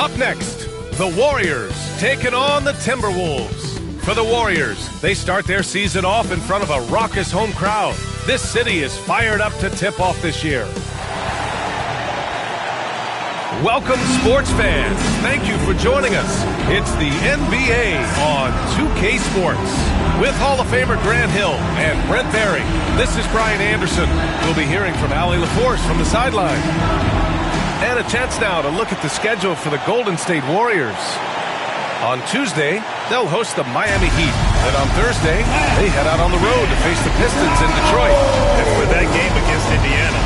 Up next, the Warriors taking on the Timberwolves. For the Warriors, they start their season off in front of a raucous home crowd. This city is fired up to tip off this year. Welcome, sports fans. Thank you for joining us. It's the NBA on 2K Sports. With Hall of Famer Grant Hill and Brent Barry, this is Brian Anderson. We'll be hearing from Allie LaForce from the sideline. And a chance now to look at the schedule for the Golden State Warriors. On Tuesday, they'll host the Miami Heat. And on Thursday, they head out on the road to face the Pistons in Detroit. And for that game against Indiana,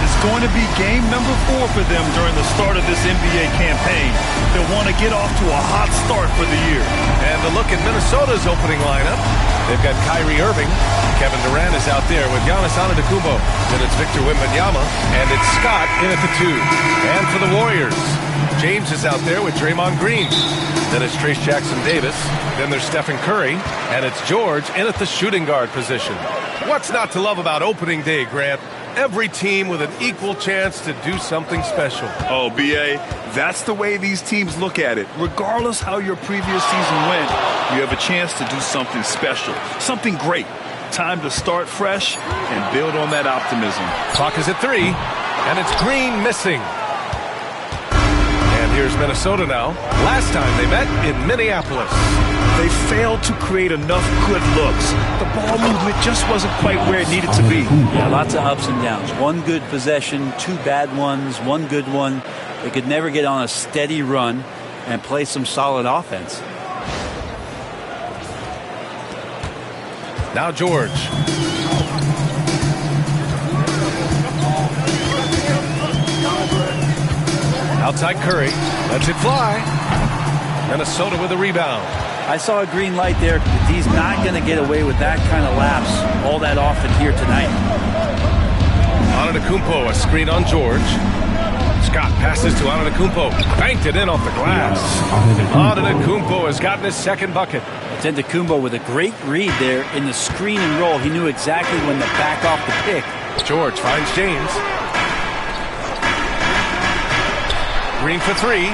it's going to be game number 4 for them during the start of this NBA campaign. They'll want to get off to a hot start for the year. And a look at Minnesota's opening lineup. They've got Kyrie Irving. Kevin Durant is out there with Giannis Antetokounmpo. Then it's Victor Wembanyama. And it's Scott in at the 2. And for the Warriors, James is out there with Draymond Green. Then it's Trace Jackson-Davis. Then there's Stephen Curry. And it's George in at the shooting guard position. What's not to love about opening day, Grant? Every team with an equal chance to do something special. Oh, B.A., that's the way these teams look at it. Regardless how your previous season went, you have a chance to do something special, something great. Time to start fresh and build on that optimism. Clock is at 3, and it's Green missing. And here's Minnesota now. Last time they met in Minneapolis. They failed to create enough good looks. The ball movement just wasn't quite where it needed to be. Yeah, lots of ups and downs. One good possession, 2 bad ones, 1 good one. They could never get on a steady run and play some solid offense. Now George. Outside Curry. Lets it fly. Minnesota with a rebound. I saw a green light there. He's not going to get away with that kind of lapse all that often here tonight. Antetokounmpo, a screen on George. Scott passes to Antetokounmpo. Banked it in off the glass. Antetokounmpo has gotten his second bucket. Antetokounmpo with a great read there in the screen and roll. He knew exactly when to back off the pick. George finds James. Green for 3.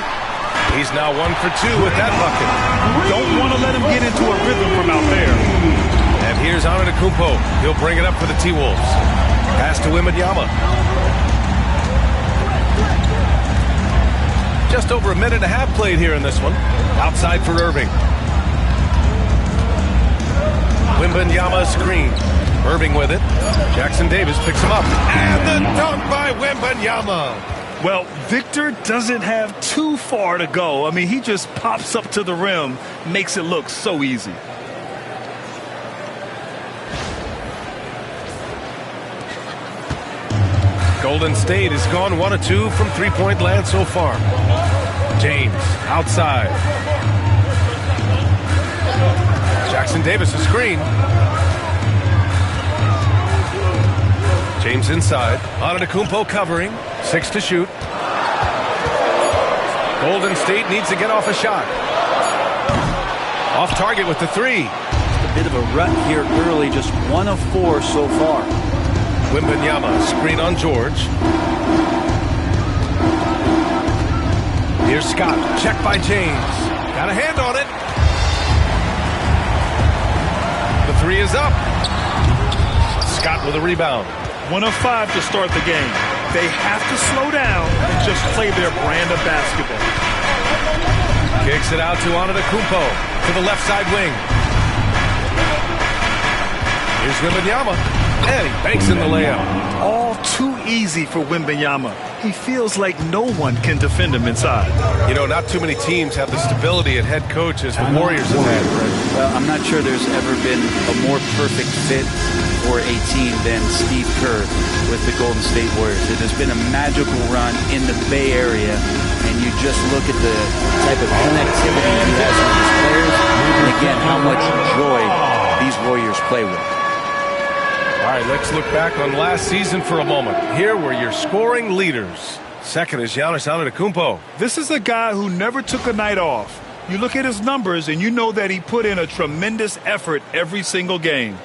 He's now 1 for 2 with that bucket. Don't want to let him get into a rhythm from out there. And here's Antetokounmpo. He'll bring it up for the T-Wolves. Pass to Wembanyama. Just over a minute and a half played here in this one. Outside for Irving. Wembanyama screen. Irving with it. Jackson-Davis picks him up. And the dunk by Wembanyama. Well, Victor doesn't have too far to go. I mean, he just pops up to the rim, makes it look so easy. Golden State has gone 1 of 2 from three-point land so far. James outside. Jackson-Davis a screen. James inside. Antetokounmpo covering. 6 to shoot. Golden State needs to get off a shot. Off target with the 3. Just a bit of a rut here early. Just 1 of 4 so far. Wembanyama screen on George. Here's Scott. Check by James. Got a hand on it. The 3 is up. Scott with a rebound. 1 of 5 to start the game. They have to slow down and just play their brand of basketball. Kicks it out to Antetokounmpo to the left side wing. Here's Wembanyama, and he banks in the layup. All too easy for Wembanyama. He feels like no one can defend him inside. You know, not too many teams have the stability at head coach as the Warriors have had. Well, I'm not sure there's ever been a more perfect fit for a team than Steve Kerr with the Golden State Warriors. It has been a magical run in the Bay Area, and you just look at the type of connectivity he has with his players, and again, how much joy these Warriors play with. All right, let's look back on last season for a moment. Here were your scoring leaders. Second is Giannis Antetokounmpo. This is a guy who never took a night off. You look at his numbers, and you know that he put in a tremendous effort every single game.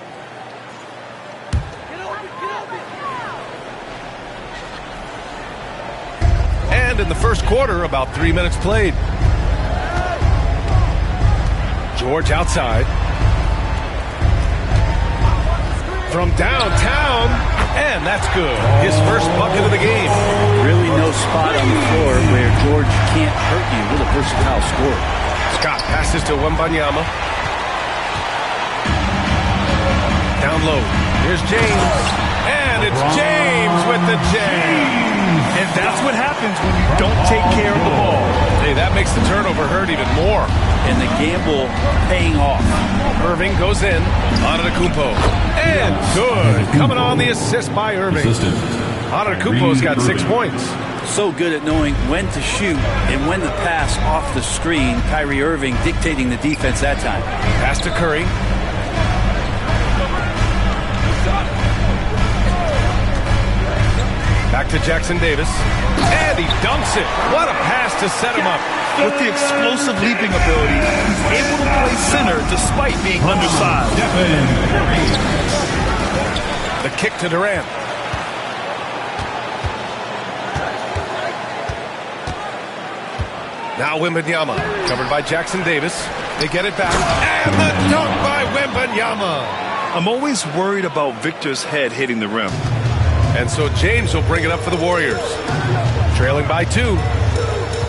And in the first quarter, about 3 minutes played. George outside. From downtown, and that's good. His first bucket of the game. Really no spot on the floor where George can't hurt you with a versatile scorer. Scott passes to Wembanyama. Down low. Here's James. And it's James with the jam. And that's what happens when you don't take care of the ball. Hey, that makes the turnover hurt even more. And the gamble paying off. Irving goes in. Antetokounmpo. And good. Coming on the assist by Irving. Antetokounmpo's got 6 points. So good at knowing when to shoot and when to pass off the screen. Kyrie Irving dictating the defense that time. Pass to Curry. Back to Jackson Davis. And he dunks it. What a pass to set him up. With the explosive leaping ability, he's able to play center despite being undersized. The kick to Durant. Now Wembanyama, covered by Jackson Davis. They get it back. And the dunk by Wembanyama. I'm always worried about Victor's head hitting the rim. And so James will bring it up for the Warriors. Trailing by 2.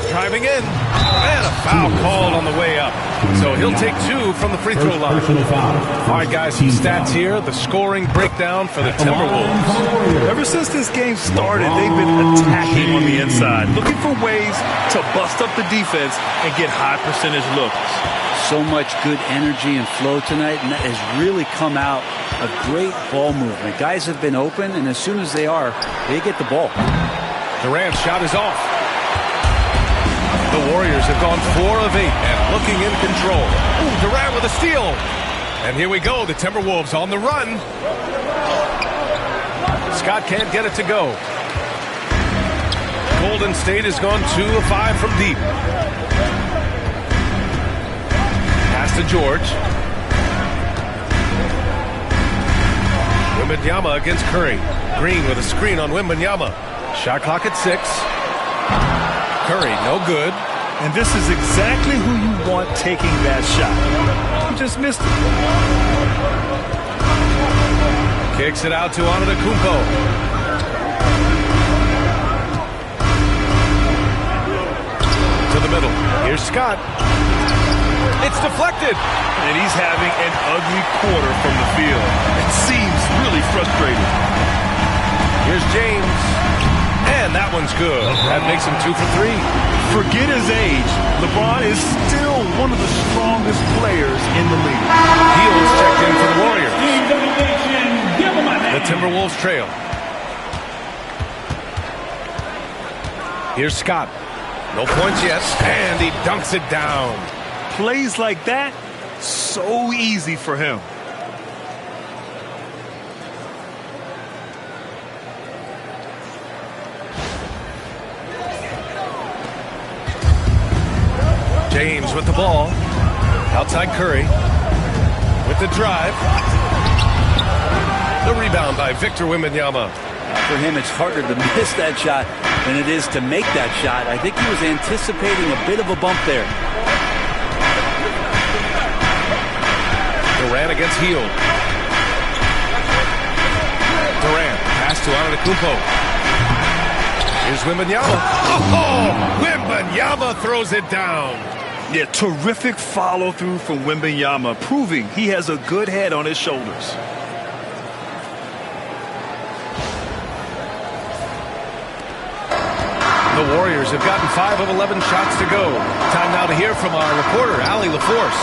Driving in. And a foul called on the way up. So he'll take 2 from the free throw line. All right, guys, some stats here. The scoring breakdown for the Timberwolves. Ever since this game started, they've been attacking on the inside, looking for ways to bust up the defense and get high percentage looks. So much good energy and flow tonight, and that has really come out of great ball movement. Guys have been open, and as soon as they are, they get the ball. Durant's shot is off. The Warriors have gone 4 of 8 and looking in control. Ooh, Durant with a steal. And here we go, the Timberwolves on the run. Scott can't get it to go. Golden State has gone 2 of 5 from deep. Pass to George. Wembanyama against Curry. Green with a screen on Wembanyama. Shot clock at 6. Curry, no good. And this is exactly who you want taking that shot. He just missed it. Kicks it out to Antetokounmpo. To the middle. Here's Scott. It's deflected. And he's having an ugly quarter from the field. It seems really frustrating. Here's James. And that one's good. That makes him 2 for 3. Forget his age. LeBron is still one of the strongest players in the league. Heels checked in for the Warriors. The Timberwolves trail. Here's Scott. No points yet. And he dunks it down. Plays like that, so easy for him. James with the ball. Outside Curry. With the drive. The rebound by Victor Wembanyama. For him, it's harder to miss that shot than it is to make that shot. I think he was anticipating a bit of a bump there. Durant against Hield. Durant. Pass to Antetokounmpo. Here's Wembanyama. Oh! Wembanyama throws it down. Yeah, terrific follow-through from Wembanyama, proving he has a good head on his shoulders. The Warriors have gotten 5 of 11 shots to go. Time now to hear from our reporter, Allie LaForce.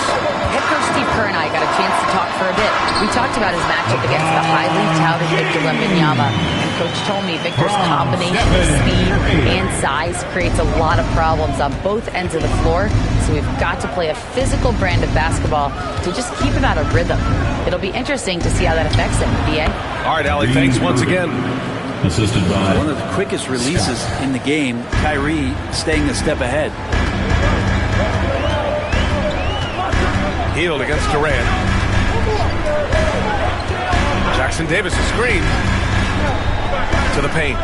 Head coach Steve Kerr and I got a chance to talk for a bit. We talked about his matchup against the highly touted Victor Wembanyama. And Coach told me Victor's combination of speed and size creates a lot of problems on both ends of the floor. So we've got to play a physical brand of basketball to just keep him out of rhythm. It'll be interesting to see how that affects him. BA? All right, Allie, thanks once again. Assisted by one of the quickest releases in the game. Kyrie staying a step ahead. Hield against Durant. Jackson Davis a screen. To the paint.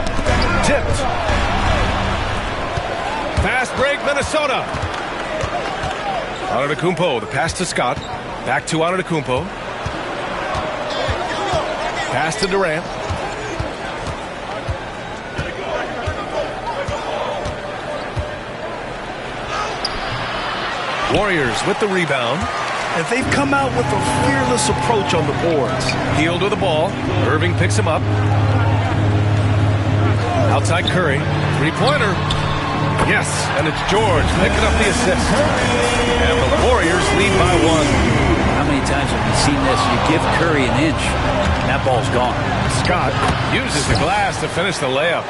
Tipped. Fast break, Minnesota. Antetokounmpo, the pass to Scott. Back to Antetokounmpo. Pass to Durant. Warriors with the rebound. And they've come out with a fearless approach on the boards. Hield with the ball. Irving picks him up. Outside Curry. Three-pointer. Yes, and it's George picking up the assist. And the Warriors lead by 1. How many times have we seen this? You give Curry an inch, and that ball's gone. Scott uses the glass to finish the layup.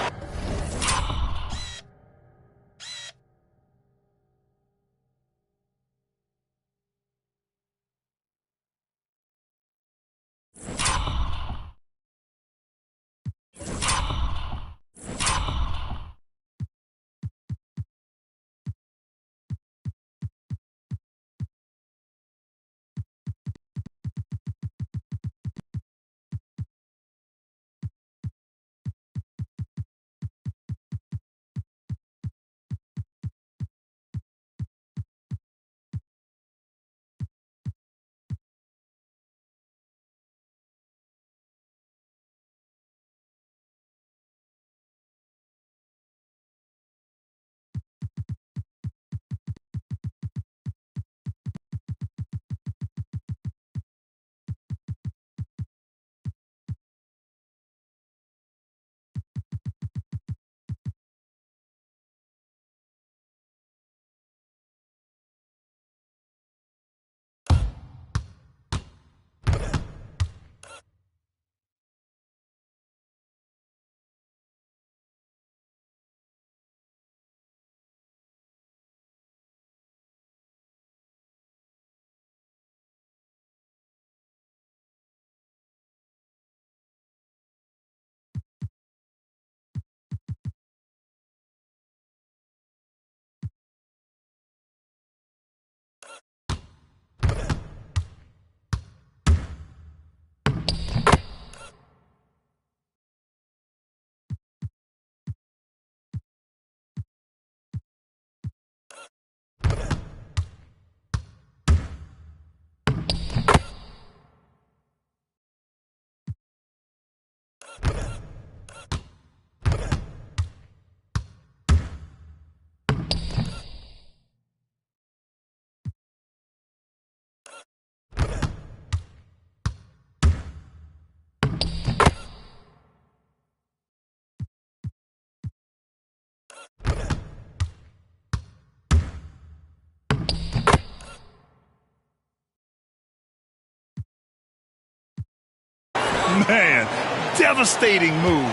Man, devastating move.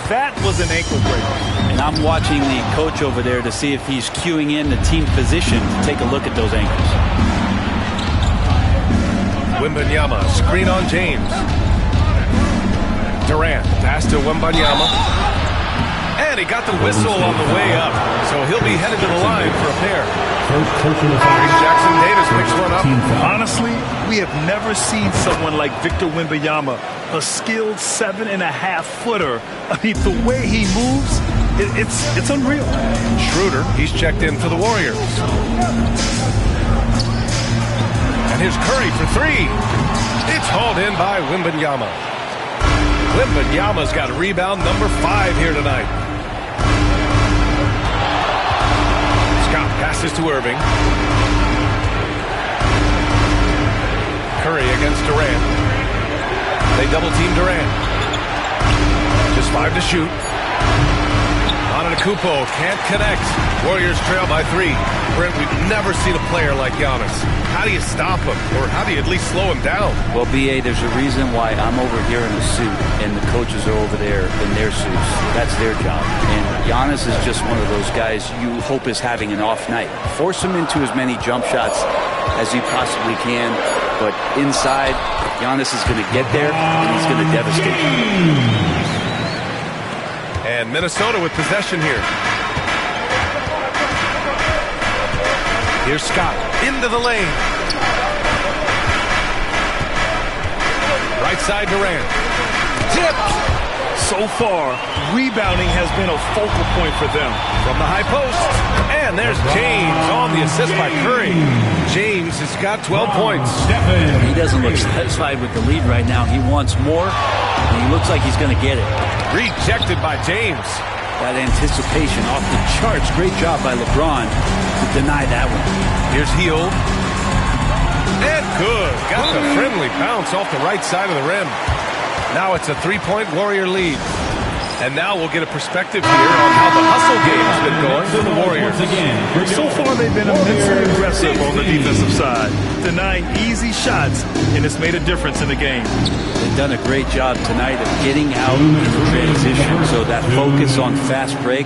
That was an ankle breaker. And I'm watching the coach over there to see if he's cueing in the team position to take a look at those ankles. Wembanyama, screen on James. Durant, pass to Wembanyama. And he got the whistle on the way up, so he'll be headed to the line for a pair. Jackson Davis picks one up. Honestly, we have never seen someone like Victor Wembanyama, a skilled 7.5-footer. I mean, the way he moves, it's unreal. Schroeder, he's checked in for the Warriors. And here's Curry for 3. It's hauled in by Wembanyama. Wembanyama's got rebound number 5 here tonight. Scott passes to Irving. Curry against Durant. They double team Durant. Just 5 to shoot. Antetokounmpo can't connect. Warriors trail by 3. Brent, we've never seen a player like Giannis. How do you stop him? Or how do you at least slow him down? Well, B.A., there's a reason why I'm over here in a suit and the coaches are over there in their suits. That's their job. And Giannis is just one of those guys you hope is having an off night. Force him into as many jump shots as you possibly can. But inside, Giannis is going to get there and he's going to devastate. And Minnesota with possession here. Here's Scott into the lane. Right side Durant. Tipped. So far, rebounding has been a focal point for them. From the high post, and there's James on the assist by Curry. James has got 12 points. He doesn't look satisfied with the lead right now. He wants more, and he looks like he's going to get it. Rejected by James. That anticipation off the charts. Great job by LeBron to deny that one. Here's Hield. And good. Got the friendly bounce off the right side of the rim. Now it's a three-point Warrior lead. And now we'll get a perspective here on how the hustle game's been going for the Warriors. So far, they've been immensely aggressive on the defensive side, denying easy shots, and it's made a difference in the game. They've done a great job tonight of getting out in transition, so that focus on fast break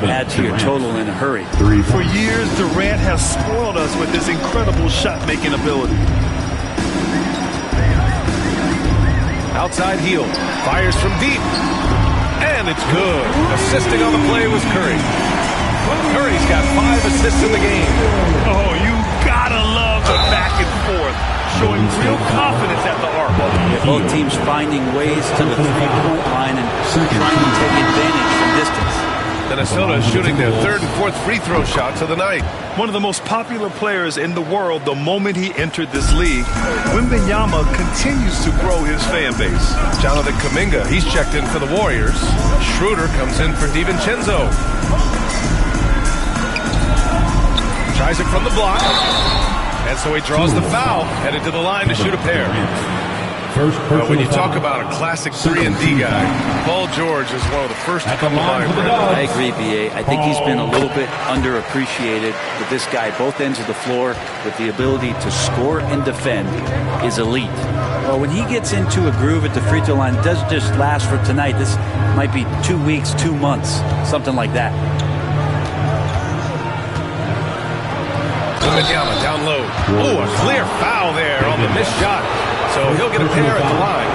will add to your total in a hurry. For years, Durant has spoiled us with his incredible shot-making ability. Outside Hield. Fires from deep. And it's good. Assisting on the play was Curry. Curry's got 5 assists in the game. Oh, you gotta love the back and forth, showing real confidence at the arc. Yeah, both teams finding ways to the three-point line and trying to take advantage from distance. Minnesota is shooting their 3rd and 4th free throw shots of the night. One of the most popular players in the world the moment he entered this league, Wembanyama continues to grow his fan base. Jonathan Kuminga, he's checked in for the Warriors. Schroeder comes in for DiVincenzo. Tries it from the block. And so he draws the foul, headed to the line to shoot a pair. When you talk about a classic 3-and-D guy, Paul George is one of the first to come to mind. I agree, B.A. I think he's been a little bit underappreciated, but this guy, both ends of the floor, with the ability to score and defend, is elite. Well, when he gets into a groove at the free throw line, it doesn't just last for tonight. This might be 2 weeks, 2 months, something like that. Wembanyama down low. Oh, a clear foul there on the missed shot. So he'll get a pair at the line.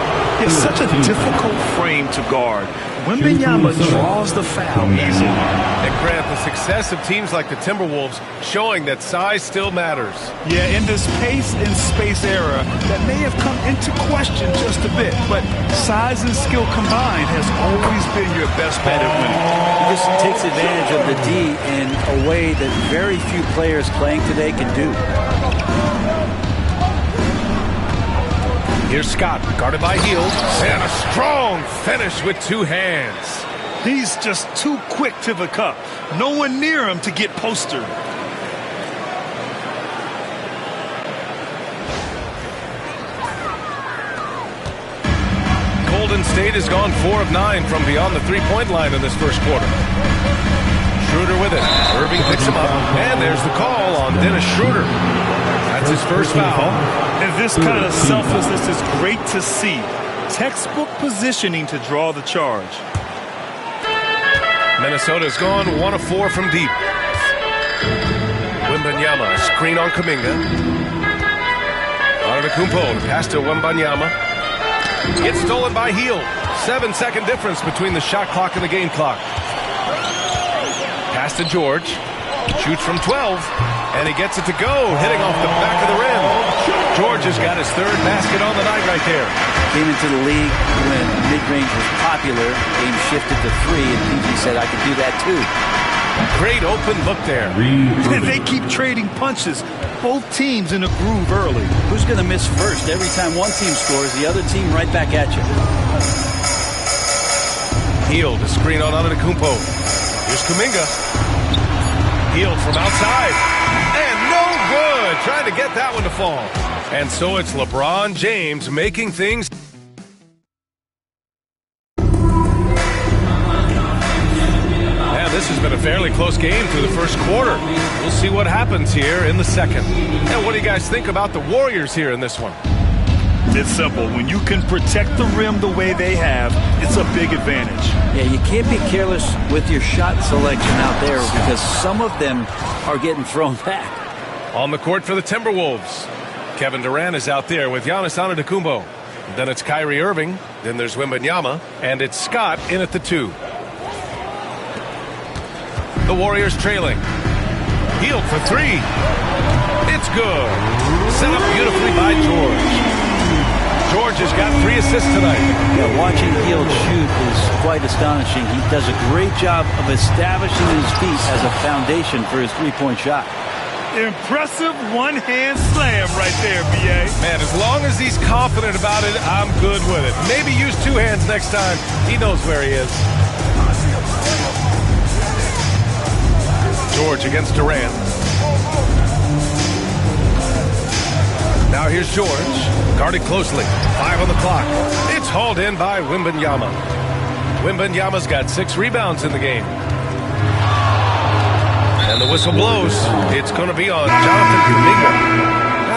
It's such a difficult frame to guard. Wembanyama draws the foul easily. And Grant, the success of teams like the Timberwolves showing that size still matters. Yeah, in this pace and space era, that may have come into question just a bit, but size and skill combined has always been your best bet at winning. He just takes advantage of the D in a way that very few players playing today can do. Here's Scott, guarded by Hield, and a strong finish with 2 hands. He's just too quick to the cup. No one near him to get postered. Golden State has gone 4 of 9 from beyond the three-point line in this first quarter. Schroeder with it. Irving picks him up, and there's the call on Dennis Schroeder. That's his first foul. And this kind of selflessness is great to see. Textbook positioning to draw the charge. Minnesota's gone 1 of 4 from deep. Wembanyama, a screen on Kuminga. Antetokounmpo, pass to Wembanyama. It's stolen by Hield. 7-second difference between the shot clock and the game clock. Pass to George. Shoots from 12. And he gets it to go, hitting off the back of the rim. George has got his 3rd basket on the night right there. Came into the league when mid-range was popular. Game shifted to 3, and PG said, I could do that too. Great open look there. They keep trading punches. Both teams in a groove early. Who's going to miss first? Every time one team scores, the other team right back at you. Hield, a screen on Antetokounmpo. Here's Kuminga. Hield from outside. And no good. Trying to get that one to fall. And so it's LeBron James making things. Yeah, this has been a fairly close game through the first quarter. We'll see what happens here in the second. And what do you guys think about the Warriors here in this one? It's simple. When you can protect the rim the way they have, it's a big advantage. Yeah, you can't be careless with your shot selection out there because some of them are getting thrown back. On the court for the Timberwolves, Kevin Durant is out there with Giannis Antetokounmpo. Then it's Kyrie Irving. Then there's Wembanyama. And it's Scott in at the 2. The Warriors trailing. Hield for 3. It's good. Set up beautifully by George. George has got 3 assists tonight. Yeah, watching Hield shoot is quite astonishing. He does a great job of establishing his feet as a foundation for his three-point shot. Impressive one-hand slam right there, B.A. Man, as long as he's confident about it, I'm good with it. Maybe use 2 hands next time. He knows where he is. George against Durant. Now here's George, guarded closely. 5 on the clock. It's hauled in by Wembanyama. Wembanyama's got 6 rebounds in the game. And the whistle blows. It's going to be on Jonathan Kuminga.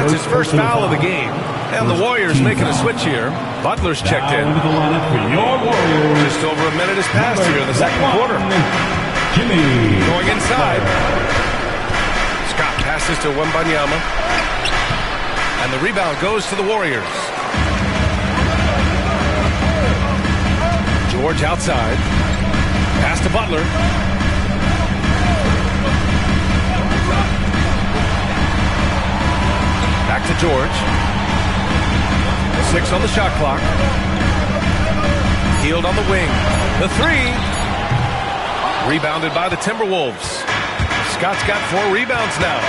That's his first foul of the game. And the Warriors making a switch here. Butler's checked in. Just over a minute has passed here in the second quarter. Going inside. Scott passes to Wembanyama. And the rebound goes to the Warriors. George outside. Pass to Butler. Back to George. 6 on the shot clock. Hield on the wing. The 3. Rebounded by the Timberwolves. Scott's got 4 rebounds now.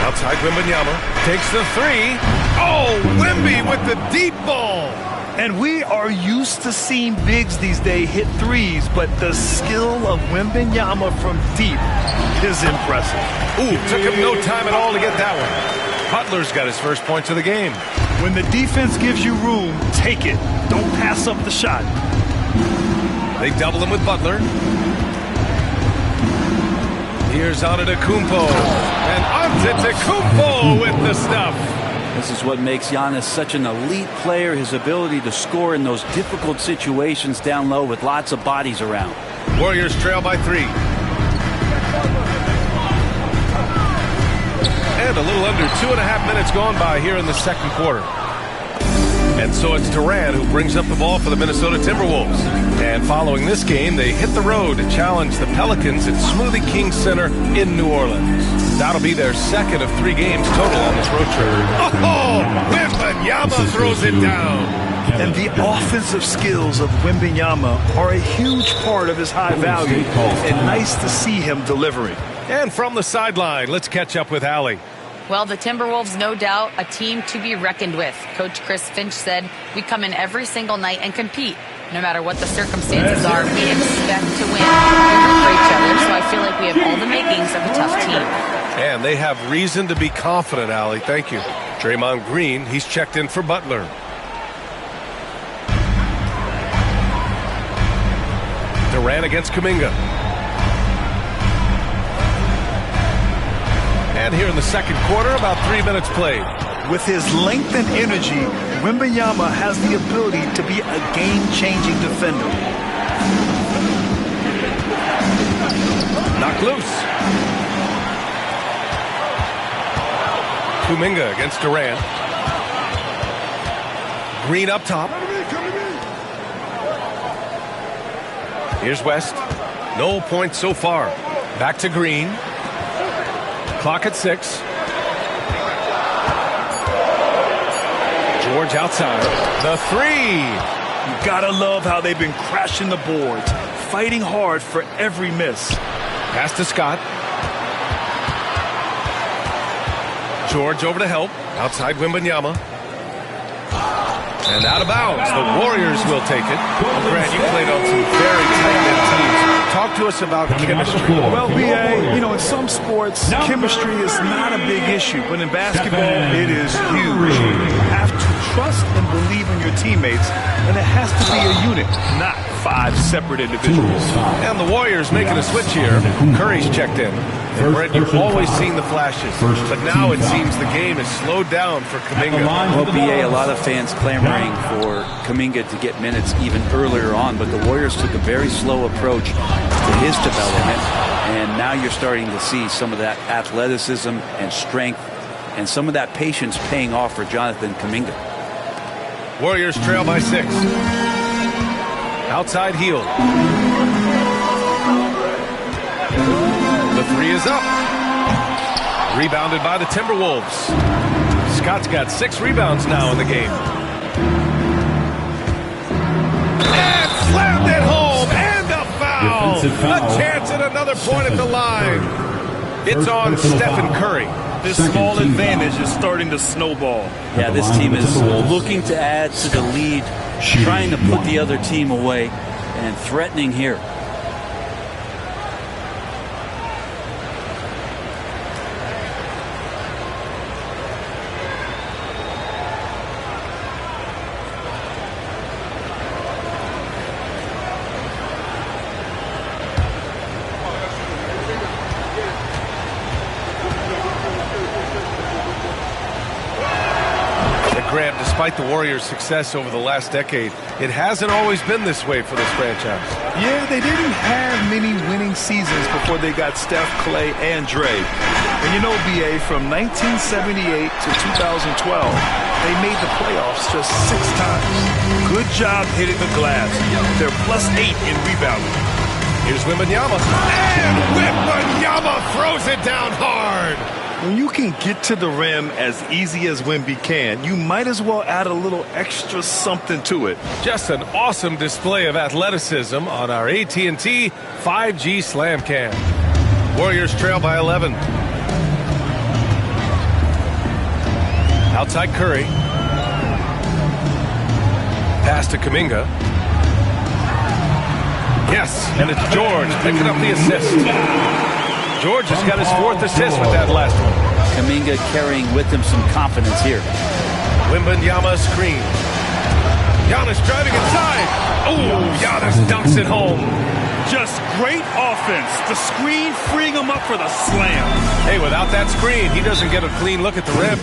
Outside Wembanyama. Takes the 3. Oh, Wemby with the deep ball. And we are used to seeing bigs these days hit threes, but the skill of Wembanyama from deep is impressive. Ooh, took him no time at all to get that one. Butler's got his first points of the game. When the defense gives you room, take it. Don't pass up the shot. They double him with Butler. Here's Antetokounmpo. And Antetokounmpo with the stuff. This is what makes Giannis such an elite player, his ability to score in those difficult situations down low with lots of bodies around. Warriors trail by 3. And a little under 2.5 minutes gone by here in the second quarter. And so it's Durant who brings up the ball for the Minnesota Timberwolves. And following this game, they hit the road to challenge the Pelicans at Smoothie King Center in New Orleans. That'll be their second of 3 games total on this road trip. Oh, Wembanyama throws it down. And the offensive skills of Wembanyama are a huge part of his high value. And nice to see him delivering. And from the sideline, let's catch up with Allie. Well, the Timberwolves, no doubt, a team to be reckoned with. Coach Chris Finch said, we come in every single night and compete. No matter what the circumstances are, we expect to win. We root for each other, so I feel like we have all the makings of a tough team. And they have reason to be confident, Allie. Thank you. Draymond Green, he's checked in for Butler. Durant against Kuminga. And here in the second quarter, about 3 minutes played. With his length and energy, Wembanyama has the ability to be a game-changing defender. Knocked loose. Kuminga against Durant. Green up top. Here's West. No points so far. Back to Green. Clock at 6. George outside. The 3. You gotta love how they've been crashing the boards, fighting hard for every miss. Pass to Scott. George over to help. Outside Wembanyama. And out of bounds. The Warriors will take it. Grant, you played on some very tight-knit teams. Talk to us about chemistry. Well, B.A., in some sports, chemistry is not a big issue, but in basketball, it is huge. You have to trust and believe in your teammates, and it has to be a unit, not 5 separate individuals. And the Warriors making a switch here. Curry's checked in. And Brent, you've always seen the flashes, but now it seems the game is slowed down for Kuminga. Well, B.A., a lot of fans clamoring for Kuminga to get minutes even earlier on, but the Warriors took a very slow approach to his development, and now you're starting to see some of that athleticism and strength and some of that patience paying off for Jonathan Kuminga. Warriors trail by 6. Outside Hield. The 3 is up. Rebounded by the Timberwolves. Scott's got 6 rebounds now in the game. And slammed it home. And a foul. A chance at another point at the line. It's on Stephen Curry. This small advantage is starting to snowball. Yeah, this team is looking to add to the lead, trying to put the other team away, and threatening here. Grant, despite the Warriors' success over the last decade, it hasn't always been this way for this franchise. Yeah, they didn't have many winning seasons before they got Steph, Clay, and Dre. And you know, BA, from 1978 to 2012, they made the playoffs just 6 times. Good job hitting the glass. They're +8 in rebounding. Here's Wembanyama. And Wembanyama throws it down hard. When you can get to the rim as easy as Wemby can, you might as well add a little extra something to it. Just an awesome display of athleticism on our AT&T 5G Slam Cam. Warriors trail by 11. Outside Curry. Pass to Kuminga. Yes, and it's George picking up the assist. George has got his 4th assist with that last one. Kuminga carrying with him some confidence here. Wembanyama screen. Giannis driving inside. Oh, Giannis dunks it home. Just great offense. The screen freeing him up for the slam. Hey, without that screen, he doesn't get a clean look at the rim.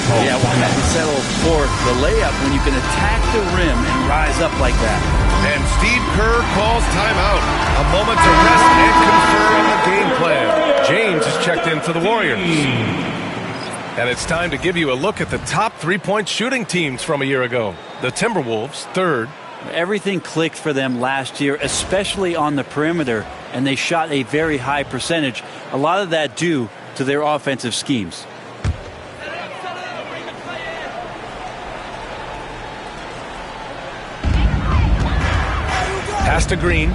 Yeah, we have to settle for the layup when you can attack the rim and rise up like that. And Steve Kerr calls timeout. A moment to rest and confer on the game plan. James is checked in for the Warriors. And it's time to give you a look at the top 3-point shooting teams from a year ago. The Timberwolves, 3rd. Everything clicked for them last year, especially on the perimeter, and they shot a very high percentage. A lot of that due to their offensive schemes. Pass to Green.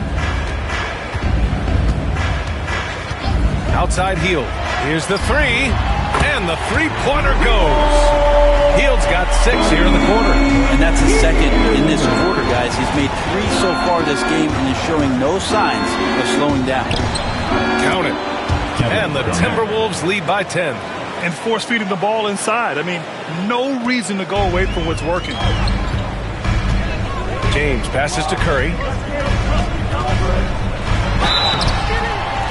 Outside Hield. Here's the 3. And the 3-pointer goes. Hield's got 6 here in the quarter. And that's the 2nd in this quarter, guys. He's made 3 so far this game and is showing no signs of slowing down. Count it. And the Timberwolves lead by 10. And force feeding the ball inside. I mean, no reason to go away from what's working. James passes to Curry.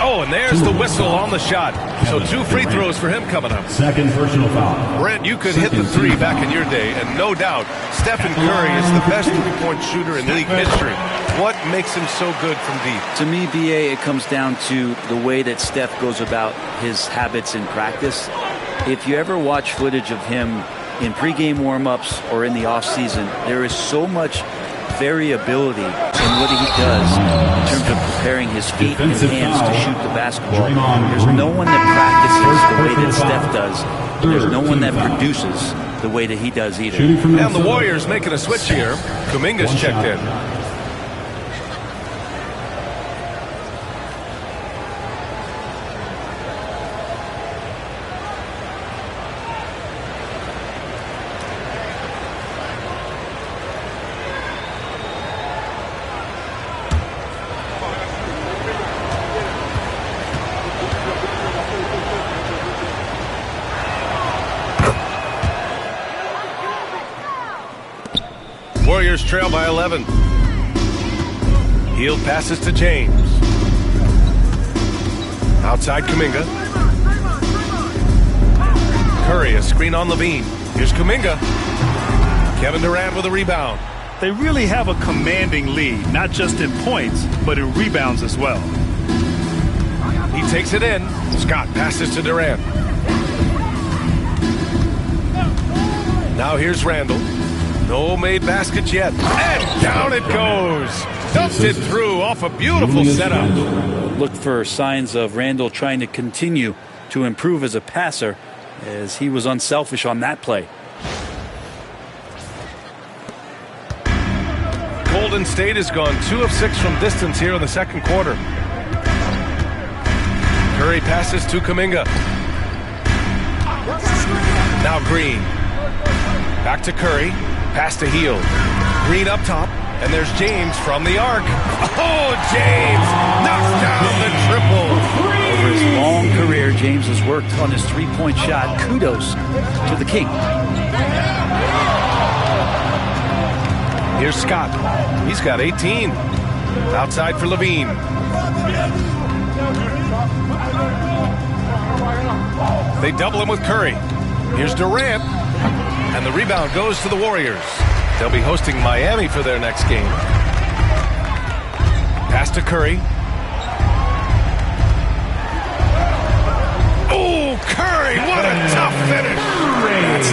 Oh, and there's the whistle on the shot. So 2 free throws for him coming up. 2nd personal foul. Brent, you could hit the 3 back in your day, and no doubt, Stephen Curry is the best 3-point shooter in league history. What makes him so good from deep? To me, BA, it comes down to the way that Steph goes about his habits in practice. If you ever watch footage of him in pregame warm-ups or in the offseason, there is so much variability in what he does in terms of preparing his feet and hands to shoot the basketball. There's no one that practices the way that Steph does. There's no one that produces the way that he does either. And the Warriors making a switch here. Kuminga's checked in. Warriors trail by 11. Hield passes to James. Outside Kuminga. Curry, a screen on Levine. Here's Kuminga. Kevin Durant with a rebound. They really have a commanding lead, not just in points, but in rebounds as well. He takes it in. Scott passes to Durant. Now here's Randall. No made baskets yet. And down it goes. Dumped it through off a beautiful setup. Look for signs of Randall trying to continue to improve as a passer, as he was unselfish on that play. Golden State has gone 2 of 6 from distance here in the second quarter. Curry passes to Kuminga. Now Green. Back to Curry. Pass to Hield. Green up top. And there's James from the arc. Oh, James knocks down the triple. Over his long career, James has worked on his three-point shot. Kudos to the King. Here's Scott. He's got 18. Outside for Levine. They double him with Curry. Here's Durant. And the rebound goes to the Warriors. They'll be hosting Miami for their next game. Pass to Curry. Oh, Curry, what a tough finish. That's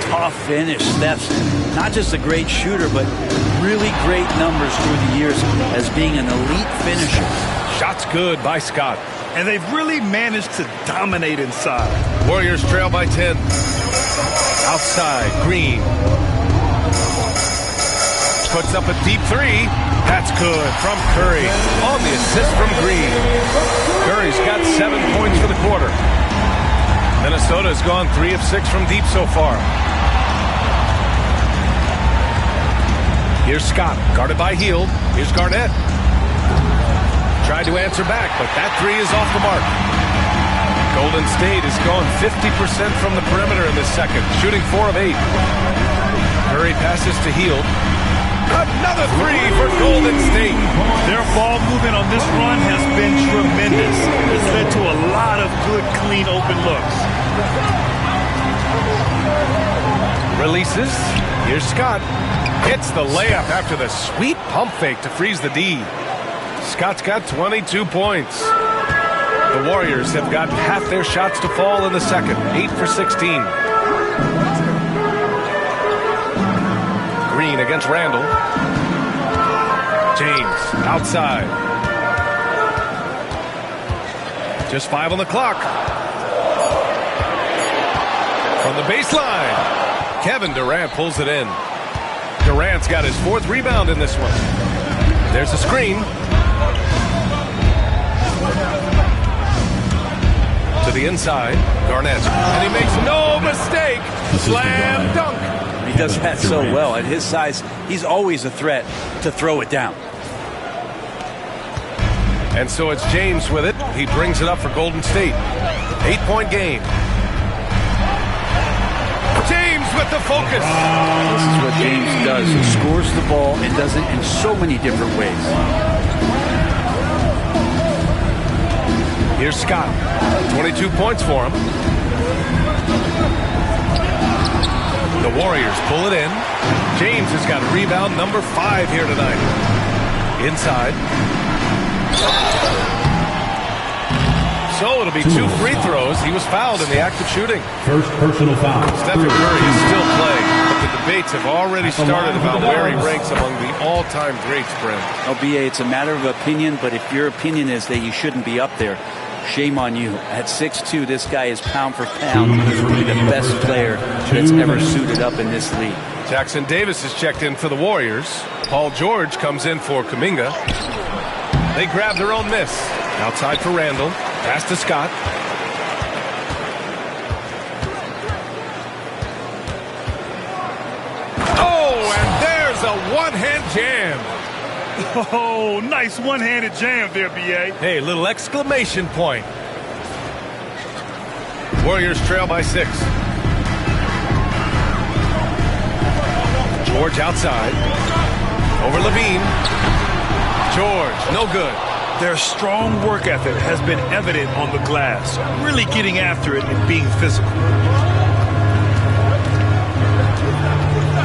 tough finish. Steph's not just a great shooter, but really great numbers through the years as being an elite finisher. Shots good by Scott. And they've really managed to dominate inside. Warriors trail by 10. Outside, Green. Puts up a deep three. That's good from Curry on the assist from Green. Curry's got 7 points for the quarter. Minnesota's gone 3 of 6 from deep so far. Here's Scott, guarded by Hield. Here's Garnett. Tried to answer back, but that three is off the mark. Golden State has gone 50% from the perimeter in this second, shooting 4 of 8. Curry passes to Hield. Another three for Golden State. Their ball movement on this run has been tremendous. It's led to a lot of good, clean, open looks. Releases. Here's Scott. Hits the layup after the sweet pump fake to freeze the D. Scott's got 22 points. The Warriors have gotten half their shots to fall in the second, 8 for 16. Green against Randall. James outside. Just 5 on the clock. From the baseline, Kevin Durant pulls it in. Durant's got his 4th rebound in this one. There's a screen. To the inside, Garnett. And he makes no mistake. Slam dunk. He does that so well. At his size, he's always a threat to throw it down. And so it's James with it. He brings it up for Golden State. 8-point game. James with the focus. This is what James does. He scores the ball and does it in so many different ways. Here's Scott. 22 points for him. The Warriors pull it in. James has got rebound number 5 here tonight. Inside. So it'll be 2 free throws. He was fouled in the act of shooting. First personal foul. Stephen Curry is still playing, but the debates have already started about where he ranks among the all-time greats, Brent. LBA, it's a matter of opinion, but if your opinion is that you shouldn't be up there, shame on you. At 6'2", this guy is pound for pound the best player that's ever suited up in this league. Jackson Davis is checked in for the Warriors. Paul George comes in for Kuminga. They grab their own miss. Outside for Randall. Pass to Scott. Oh, and there's a one-hand jam. Oh, nice one-handed jam there, B.A. Hey, little exclamation point. Warriors trail by 6. George outside. Over Levine. George, no good. Their strong work ethic has been evident on the glass, really getting after it and being physical.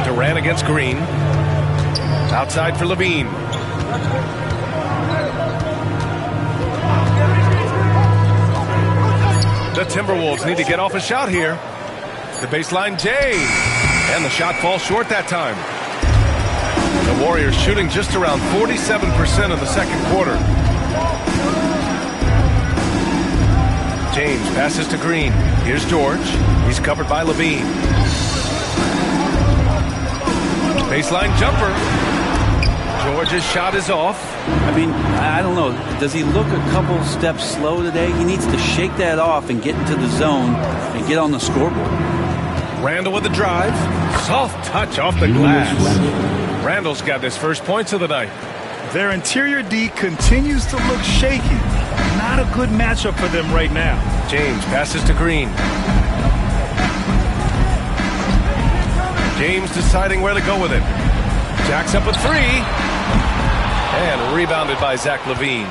Durant against Green. Outside for Levine. The Timberwolves need to get off a shot here. The baseline, Jay. And the shot falls short that time. The Warriors shooting just around 47% in the second quarter. James passes to Green. Here's George. He's covered by Levine. Baseline jumper. George's shot is off. I mean, I don't know. Does he look a couple steps slow today? He needs to shake that off and get into the zone and get on the scoreboard. Randall with the drive. Soft touch off the glass. Randall's got his first points of the night. Their interior D continues to look shaky. Not a good matchup for them right now. James passes to Green. James deciding where to go with it. Jacks up a three. And rebounded by Zach LaVine.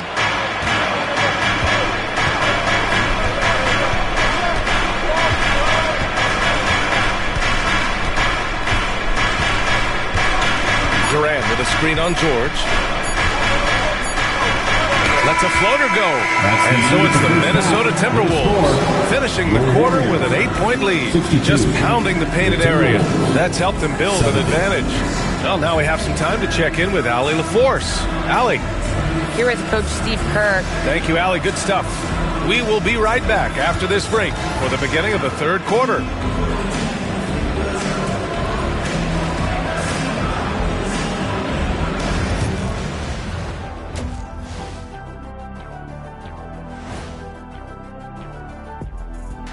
Durant with a screen on George. Lets a floater go. And so it's the Minnesota Timberwolves finishing the quarter with an 8-point lead. Just pounding the painted area. That's helped them build an advantage. Well, now we have some time to check in with Allie LaForce. Allie. Here with Coach Steve Kerr. Thank you, Allie. Good stuff. We will be right back after this break for the beginning of the third quarter.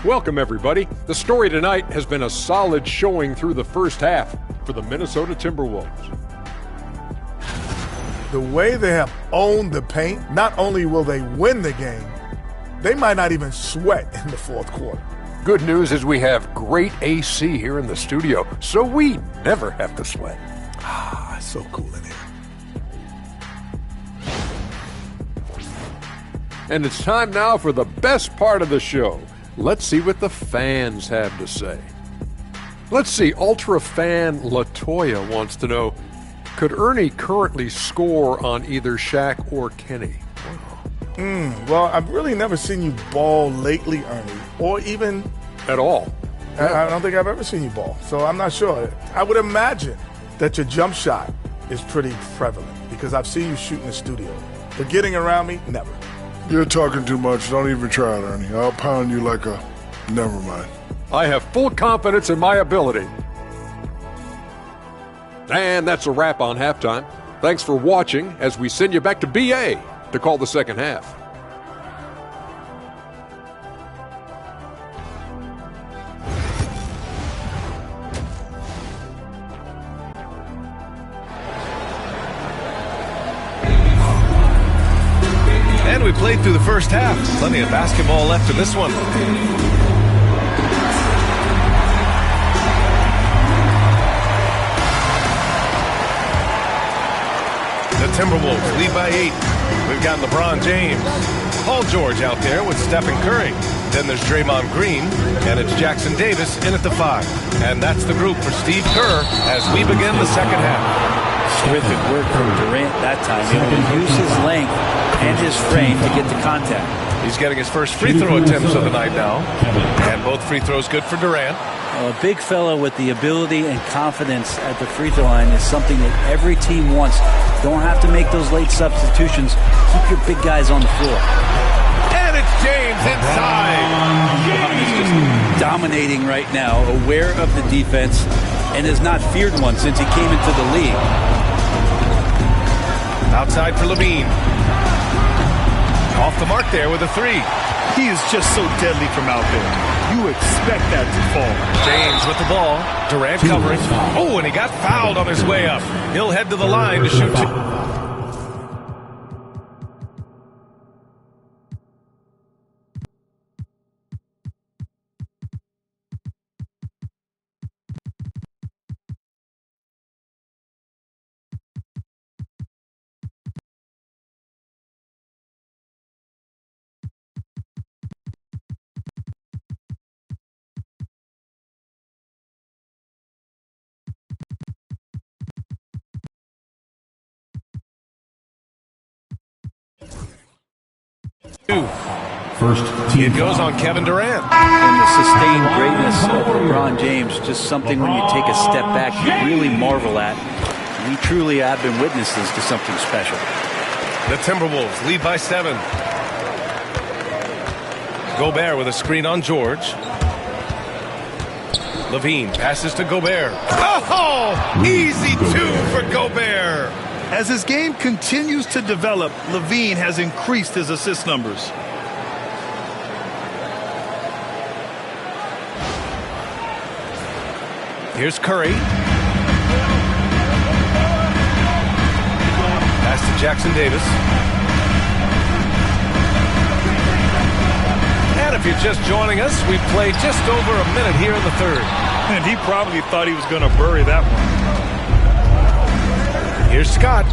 Welcome, everybody. The story tonight has been a solid showing through the first half for the Minnesota Timberwolves. The way they have owned the paint, not only will they win the game, they might not even sweat in the fourth quarter. Good news is we have great AC here in the studio, so we never have to sweat. Ah, it's so cool in here. And it's time now for the best part of the show. Let's see what the fans have to say. Let's see, Ultra fan Latoya wants to know, could Ernie currently score on either Shaq or Kenny? Well, I've really never seen you ball lately, Ernie, or even At all. I don't think I've ever seen you ball, so I'm not sure. I would imagine that your jump shot is pretty prevalent because I've seen you shoot in the studio. But getting around me, never. You're talking too much. Don't even try it, Ernie. I'll pound you like a... Never mind. I have full confidence in my ability. And that's a wrap on halftime. Thanks for watching as we send you back to BA to call the second half. And we played through the first half. Plenty of basketball left in this one. The Timberwolves lead by 8. We've got LeBron James. Paul George out there with Stephen Curry. Then there's Draymond Green, and it's Jackson Davis in at the 5. And that's the group for Steve Kerr as we begin the second half. Terrific work from Durant that time. Able to use his length and his frame to get the contact. He's getting his first free throw attempts of the night now. And both free throws good for Durant. A big fellow with the ability and confidence at the free throw line is something that every team wants. Don't have to make those late substitutions. Keep your big guys on the floor. And it's James inside. He's just dominating right now, aware of the defense, and has not feared one since he came into the league. Outside for Levine. Off the mark there with a 3. He is just so deadly from out there. You expect that to fall. James with the ball. Durant covering. Oh, and he got fouled on his way up. He'll head to the line to shoot 2. First team It goes on Kevin Durant. And the sustained greatness of LeBron James, just something when you take a step back, you really marvel at. We truly have been witnesses to something special. The Timberwolves lead by 7. Gobert with a screen on George. Levine passes to Gobert. Oh, easy 2 for Gobert. As his game continues to develop, Levine has increased his assist numbers. Here's Curry. Pass to Jackson Davis. And if you're just joining us, we played just over a minute here in the third. And he probably thought he was going to bury that one. Here's Scott.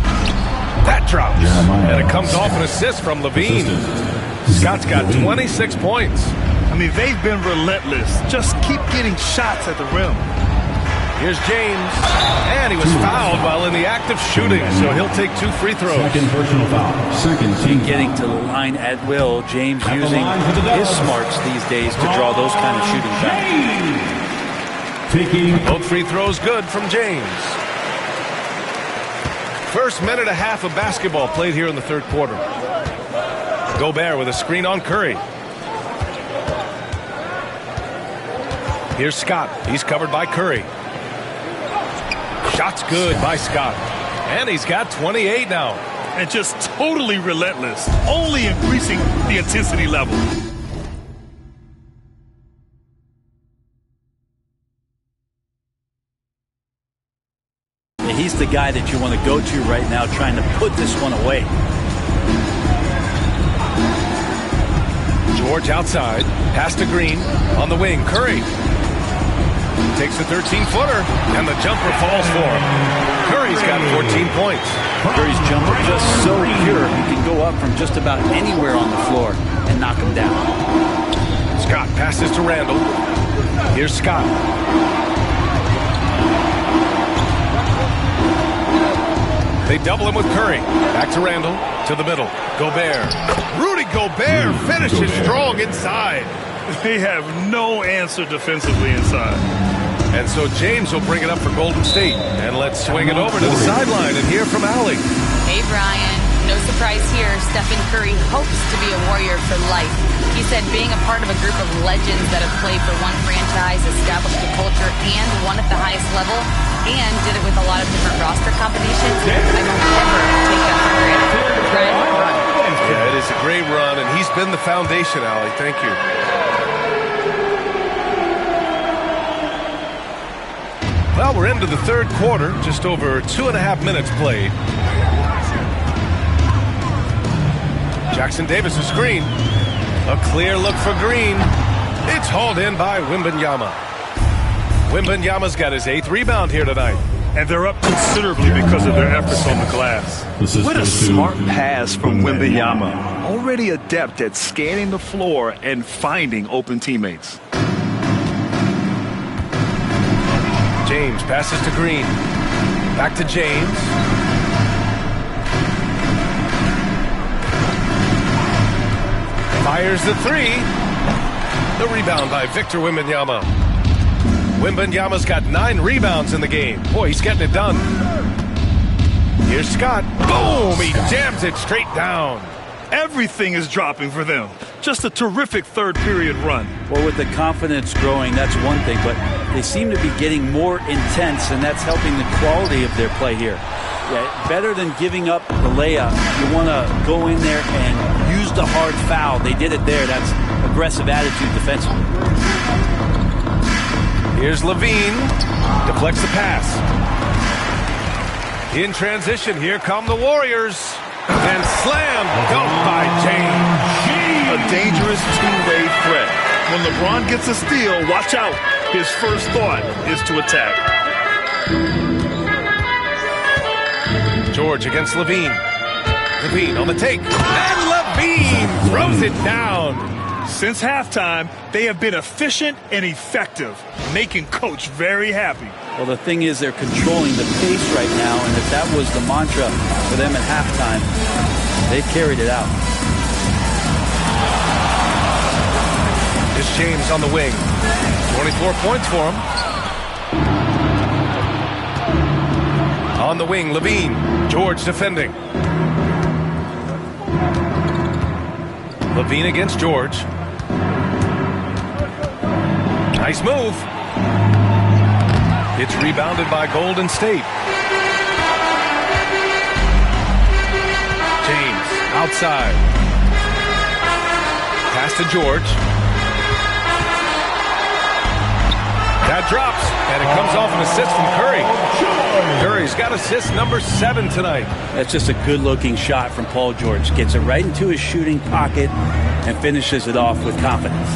That drops. And it comes off an assist from Levine. Scott's got 26 points. I mean, they've been relentless. Just keep getting shots at the rim. Here's James. And he was fouled while in the act of shooting, so he'll take 2 free throws. Second personal foul. Second team Getting to the line at will, James using his smarts these days to draw those kind of shooting fouls. taking Both free throws good from James. First minute and a half of basketball played here in the third quarter. Gobert with a screen on Curry. Here's Scott. He's covered by Curry. Shot's good by Scott. And he's got 28 now. And just totally relentless, only increasing the intensity level. He's the guy that you want to go to right now, trying to put this one away. George outside. Pass to Green. On the wing, Curry. Takes the 13-footer, and the jumper falls for him. Curry's got 14 points. Curry's jumper just so pure. He can go up from just about anywhere on the floor and knock him down. Scott passes to Randall. Here's Scott. They double him with Curry. Back to Randall. To the middle. Gobert. Rudy Gobert finishes strong inside. They have no answer defensively inside. And so James will bring it up for Golden State. And let's swing it over to the sideline and hear from Allie. Hey, Brian. No surprise here. Stephen Curry hopes to be a Warrior for life. He said being a part of a group of legends that have played for one franchise, established a culture, and won at the highest level, and did it with a lot of different roster combinations, I don't ever take that for granted. Run. Yeah, it is a great run, and he's been the foundation, Allie. Thank you. Well, we're into the third quarter, just over 2.5 minutes played. Jackson Davis' screen. A clear look for Green. It's hauled in by Wembanyama. Wembanyama's got his 8th rebound here tonight. And they're up considerably because of their efforts on the glass. What a smart pass from Wembanyama. Already adept at scanning the floor and finding open teammates. James passes to Green. Back to James. Fires the 3. The rebound by Victor Wembanyama. Wembanyama's got 9 rebounds in the game. Boy, he's getting it done. Here's Scott. Boom! He jams it straight down. Everything is dropping for them. Just a terrific third period run. Well, with the confidence growing, that's one thing, but they seem to be getting more intense, and that's helping the quality of their play here. Yeah, better than giving up the layup, you want to go in there and use the hard foul. They did it there. That's aggressive attitude defensively. Here's Levine. Deflects the pass. In transition, here come the Warriors. And slam dunk by James. A dangerous two-way threat. When LeBron gets a steal, watch out. His first thought is to attack. George against Levine. Levine on the take. And Levine throws it down. Since halftime, they have been efficient and effective, making Coach very happy. Well, the thing is, they're controlling the pace right now, and if that was the mantra for them at halftime, they've carried it out. Here's James on the wing. 24 points for him. On the wing, Levine. George defending. Levine against George. Nice move. It's rebounded by Golden State. James outside. Pass to George. That drops, and it comes off an assist from Curry. Curry's got assist number 7 tonight. That's just a good-looking shot from Paul George. Gets it right into his shooting pocket and finishes it off with confidence.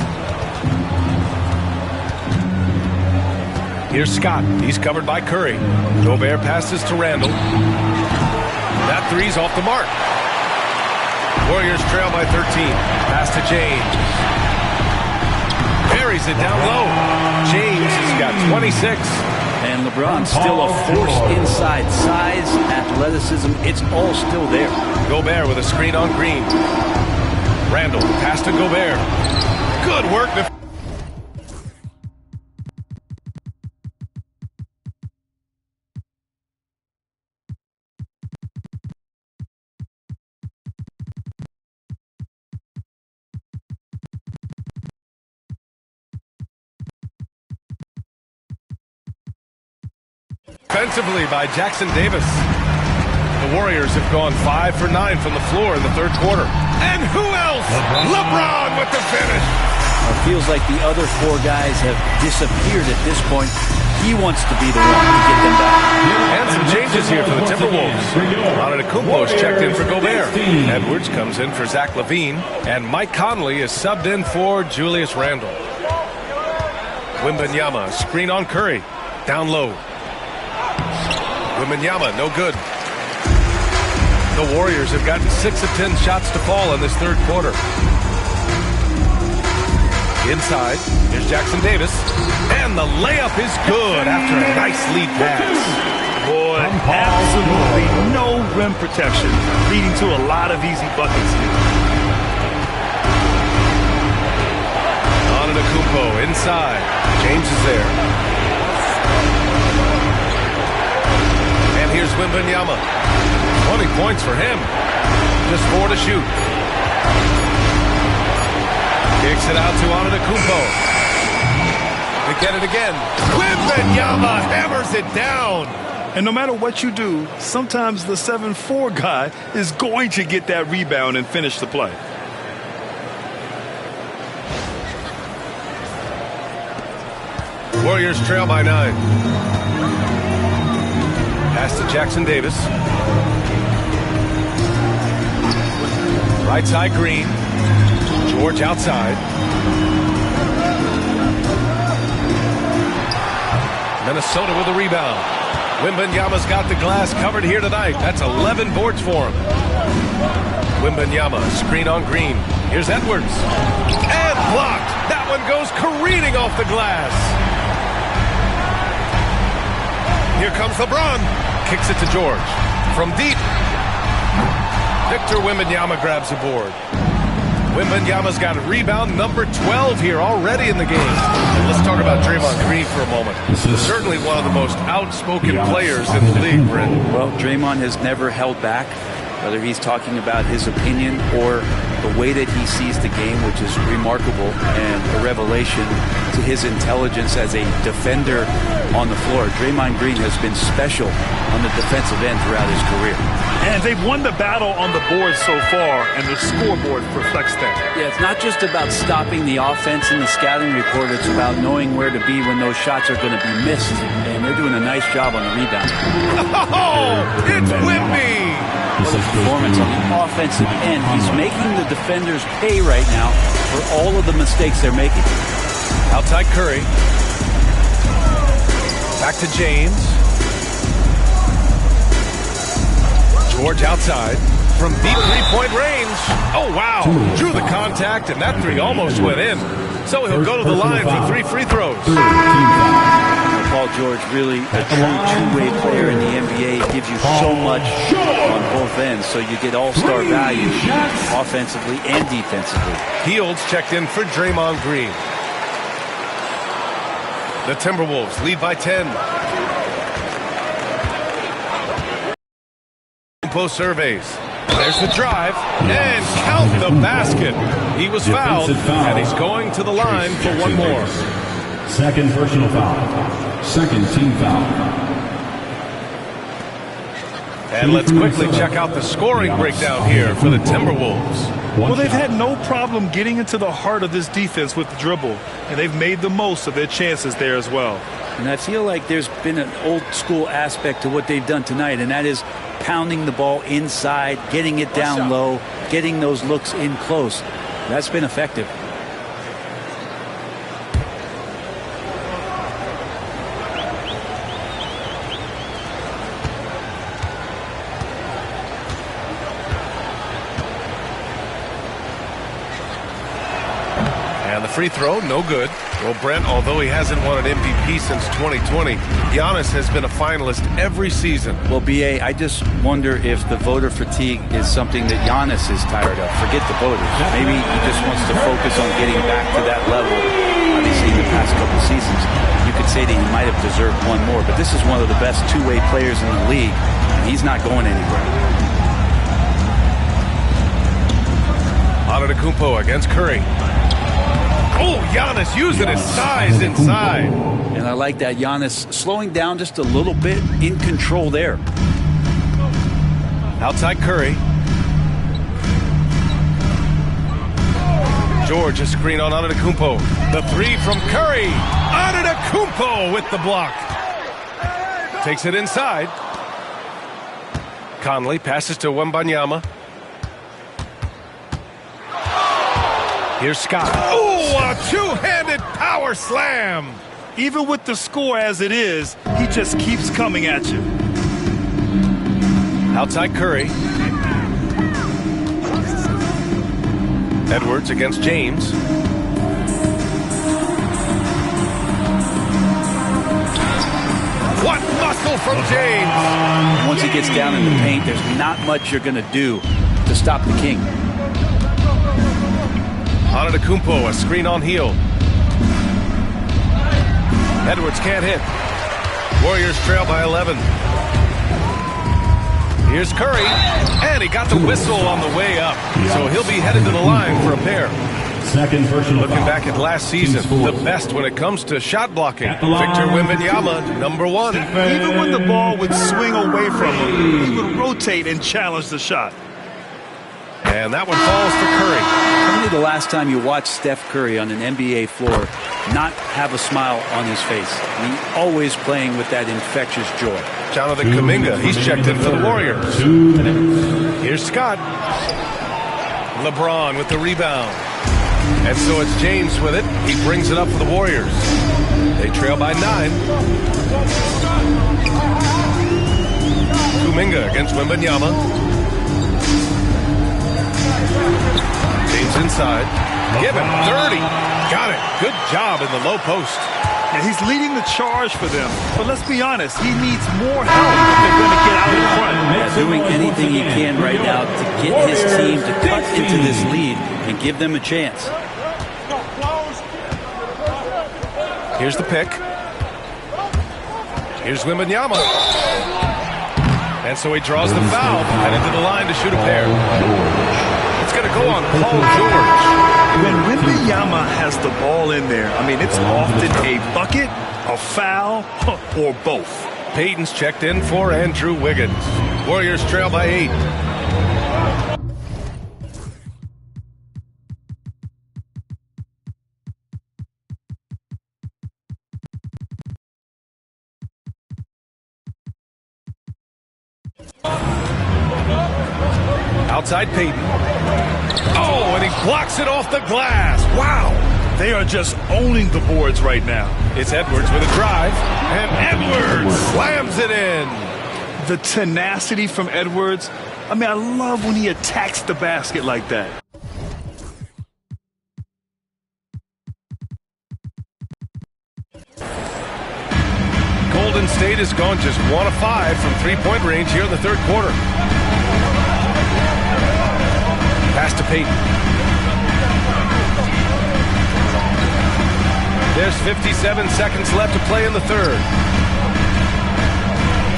Here's Scott. He's covered by Curry. Gobert passes to Randall. That three's off the mark. Warriors trail by 13. Pass to James. Buries it down low. James has got 26. And LeBron still a force inside. Size, athleticism, it's all still there. Gobert with a screen on Green. Randall, pass to Gobert. Good work. Defensively by Jackson Davis. The Warriors have gone 5 for 9 from the floor in the third quarter. And who else? LeBron with the finish. It feels like the other 4 guys have disappeared at this point. He wants to be the one to get them back. And some changes here for the Timberwolves. Antetokounmpo's checked in for Gobert. Edwards comes in for Zach LaVine. And Mike Conley is subbed in for Julius Randle. Wembanyama, screen on Curry. Down low. Wembanyama, no good. The Warriors have gotten 6 of 10 shots to fall in this third quarter. Inside, here's Jackson Davis. And the layup is good after a nice lead pass. Boy, absolutely no rim protection, leading to a lot of easy buckets here. Antetokounmpo inside. James is there. And here's Wembanyama. 20 points for him. Just 4 to shoot. Kicks it out to Antetokounmpo. They get it again. Wembanyama hammers it down. And no matter what you do, sometimes the 7-4 guy is going to get that rebound and finish the play. Warriors trail by 9. Pass to Jackson Davis. Right side Green. George outside. Minnesota with a rebound. Wembanyama's got the glass covered here tonight. That's 11 boards for him. Wembanyama, screen on Green. Here's Edwards. And blocked. That one goes careening off the glass. Here comes LeBron. Kicks it to George. From deep. Victor Wembanyama grabs the board. Wembanyama's got a rebound number 12 here already in the game. And let's talk about Draymond Green for a moment. Certainly one of the most outspoken players in the league, Brent. Well, Draymond has never held back, whether he's talking about his opinion or the way that he sees the game, which is remarkable and a revelation to his intelligence as a defender on the floor. Draymond Green has been special on the defensive end throughout his career. And they've won the battle on the board so far, and the scoreboard reflects that. Yeah, it's not just about stopping the offense in the scouting report. It's about knowing where to be when those shots are going to be missed. And they're doing a nice job on the rebound. Oh, it's Wemby! His performance on the offensive end. He's making the defenders pay right now for all of the mistakes they're making. Outside Curry. Back to James. George outside from deep three-point range. Oh, wow. Drew the contact, and that three almost went in. So he'll go to the line for 3 free throws. Paul George, really a true two-way player in the NBA. He gives you so much on both ends, so you get all-star value offensively and defensively. Fields checked in for Draymond Green. The Timberwolves lead by 10. Post surveys. There's the drive, and count the basket. He was fouled, and he's going to the line for one more. Second personal foul. Second team foul. And let's quickly check out the scoring breakdown here for the Timberwolves. Well, they've had no problem getting into the heart of this defense with the dribble, and they've made the most of their chances there as well. And I feel like there's been an old school aspect to what they've done tonight, and that is pounding the ball inside, getting it down low, getting those looks in close. That's been effective. And the free throw, no good. Well, Brent, although he hasn't won an MVP since 2020, Giannis has been a finalist every season. Well, B.A., I just wonder if the voter fatigue is something that Giannis is tired of. Forget the voters. Maybe he just wants to focus on getting back to that level. Obviously, in the past couple seasons, you could say that he might have deserved one more, but this is one of the best two-way players in the league, and he's not going anywhere. Antetokounmpo against Curry. Oh, Giannis using his size inside. And I like that. Giannis slowing down just a little bit, in control there. Outside Curry. George, a screen on Antetokounmpo. The three from Curry. Antetokounmpo with the block. Takes it inside. Conley passes to Wembanyama. Here's Scott. Oh, a two-handed power slam. Even with the score as it is, he just keeps coming at you. Outside Curry. Edwards against James. What muscle from James. Once he gets down in the paint, there's not much you're going to do to stop the king. Antetokounmpo, a screen on heel. Edwards can't hit. Warriors trail by 11. Here's Curry, and he got the whistle on the way up, so he'll be headed to the line for a pair. Second personal Looking foul. back at last season, the best when it comes to shot blocking. Victor Wembanyama, number one. Even when the ball would swing away from him, he would rotate and challenge the shot. And that one falls for Curry. When was the last time you watched Steph Curry on an NBA floor not have a smile on his face? I mean, always playing with that infectious joy. Jonathan Kuminga, he's checked in for the Warriors. 2 minutes. Here's Scott. LeBron with the rebound. And so it's James with it. He brings it up for the Warriors. They trail by 9. Kuminga against Wembanyama. James inside. Give him 30. Got it. Good job in the low post. And he's leading the charge for them. But let's be honest, he needs more help if they're going to get out in front. Yeah, doing anything he can right now to get his team to cut into this lead and give them a chance. Here's the pick. Here's Wembanyama. And so he draws the foul, headed to the line to shoot a pair. It's going to go on Paul George. When Wembanyama has the ball in there, I mean, it's often a bucket, a foul, or both. Payton's checked in for Andrew Wiggins. Warriors trail by 8. Outside Payton. Oh, and he blocks it off the glass. Wow. They are just owning the boards right now. It's Edwards with a drive, and Edwards slams it in. The tenacity from Edwards. I mean, I love when he attacks the basket like that. Golden State has gone just 1 of 5 from three-point range here in the third quarter. Pass to Payton. There's 57 seconds left to play in the third.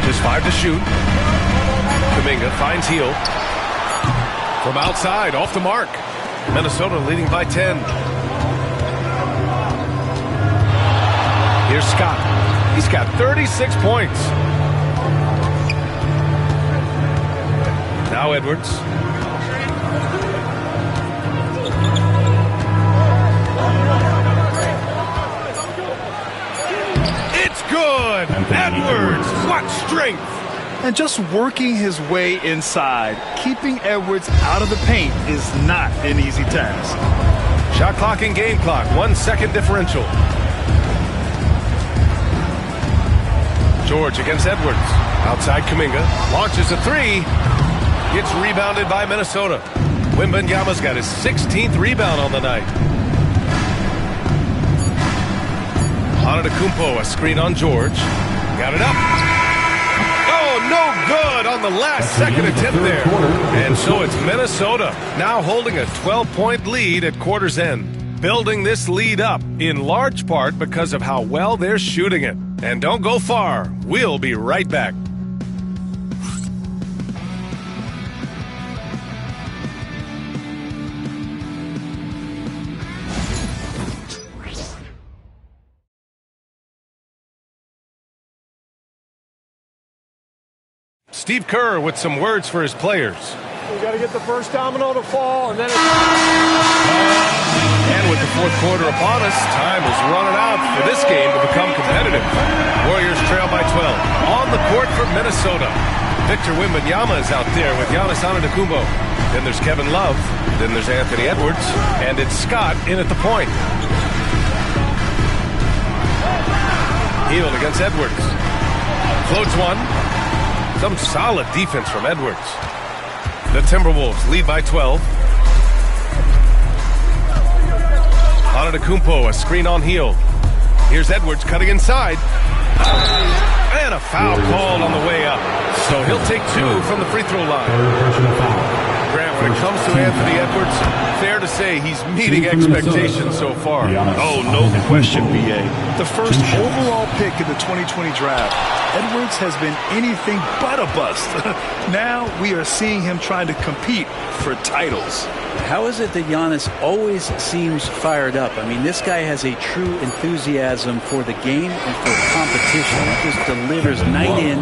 Just 5 to shoot. Kuminga finds Hill. From outside, off the mark. Minnesota leading by 10. Here's Scott. He's got 36 points. Now Edwards. It's good. Edwards, what strength. And just working his way inside, keeping Edwards out of the paint is not an easy task. Shot clock and game clock, 1 second differential. George against Edwards. Outside Kuminga. Launches a three. Gets rebounded by Minnesota. Wembanyama's got his 16th rebound on the night. Antetokounmpo, a screen on George. Got it up. Oh, no good on the last second attempt there. And so it's Minnesota now holding a 12-point lead at quarter's end. Building this lead up in large part because of how well they're shooting it. And don't go far. We'll be right back. Steve Kerr with some words for his players. We got to get the first domino to fall, and then And with the fourth quarter upon us, time is running out for this game to become competitive. Warriors trail by 12. On the court for Minnesota. Victor Wembanyama is out there with Giannis Antetokounmpo. Then there's Kevin Love. Then there's Anthony Edwards. And it's Scott in at the point. Hield against Edwards. Floats one. Some solid defense from Edwards. The Timberwolves lead by 12. Antetokounmpo, a screen on Hield. Here's Edwards cutting inside. And a foul called on the way up. So he'll take 2 from the free throw line. Grant, when it comes to Anthony Edwards, fair to say he's meeting expectations so far. Oh, no question, B.A. The first overall pick in the 2020 draft. Edwards has been anything but a bust. Now we are seeing him trying to compete for titles. How is it that Giannis always seems fired up? I mean, this guy has a true enthusiasm for the game and for competition. He just delivers night in,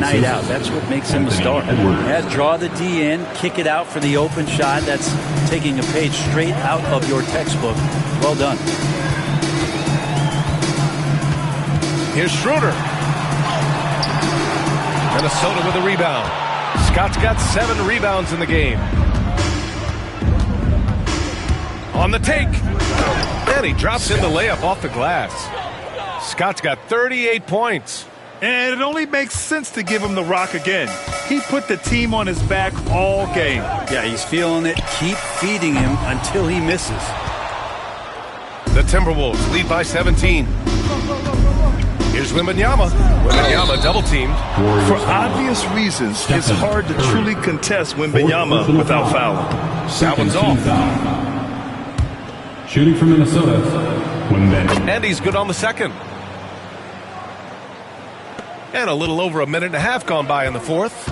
night out. That's what makes him a star. Yeah, draw the D in, kick it out for the open shot. That's taking a page straight out of your textbook. Well done. Here's Schroeder. Minnesota with a rebound. Scott's got 7 rebounds in the game. On the take. And he drops in the layup off the glass. Scott's got 38 points. And it only makes sense to give him the rock again. He put the team on his back all game. Yeah, he's feeling it. Keep feeding him until he misses. The Timberwolves lead by 17. Here's Wembanyama. Wembanyama double-teamed. For obvious reasons, it's hard to truly contest Wembanyama without fouling. That one's off. Shooting for Minnesota. And he's good on the second. And a little over a minute and a half gone by in the fourth.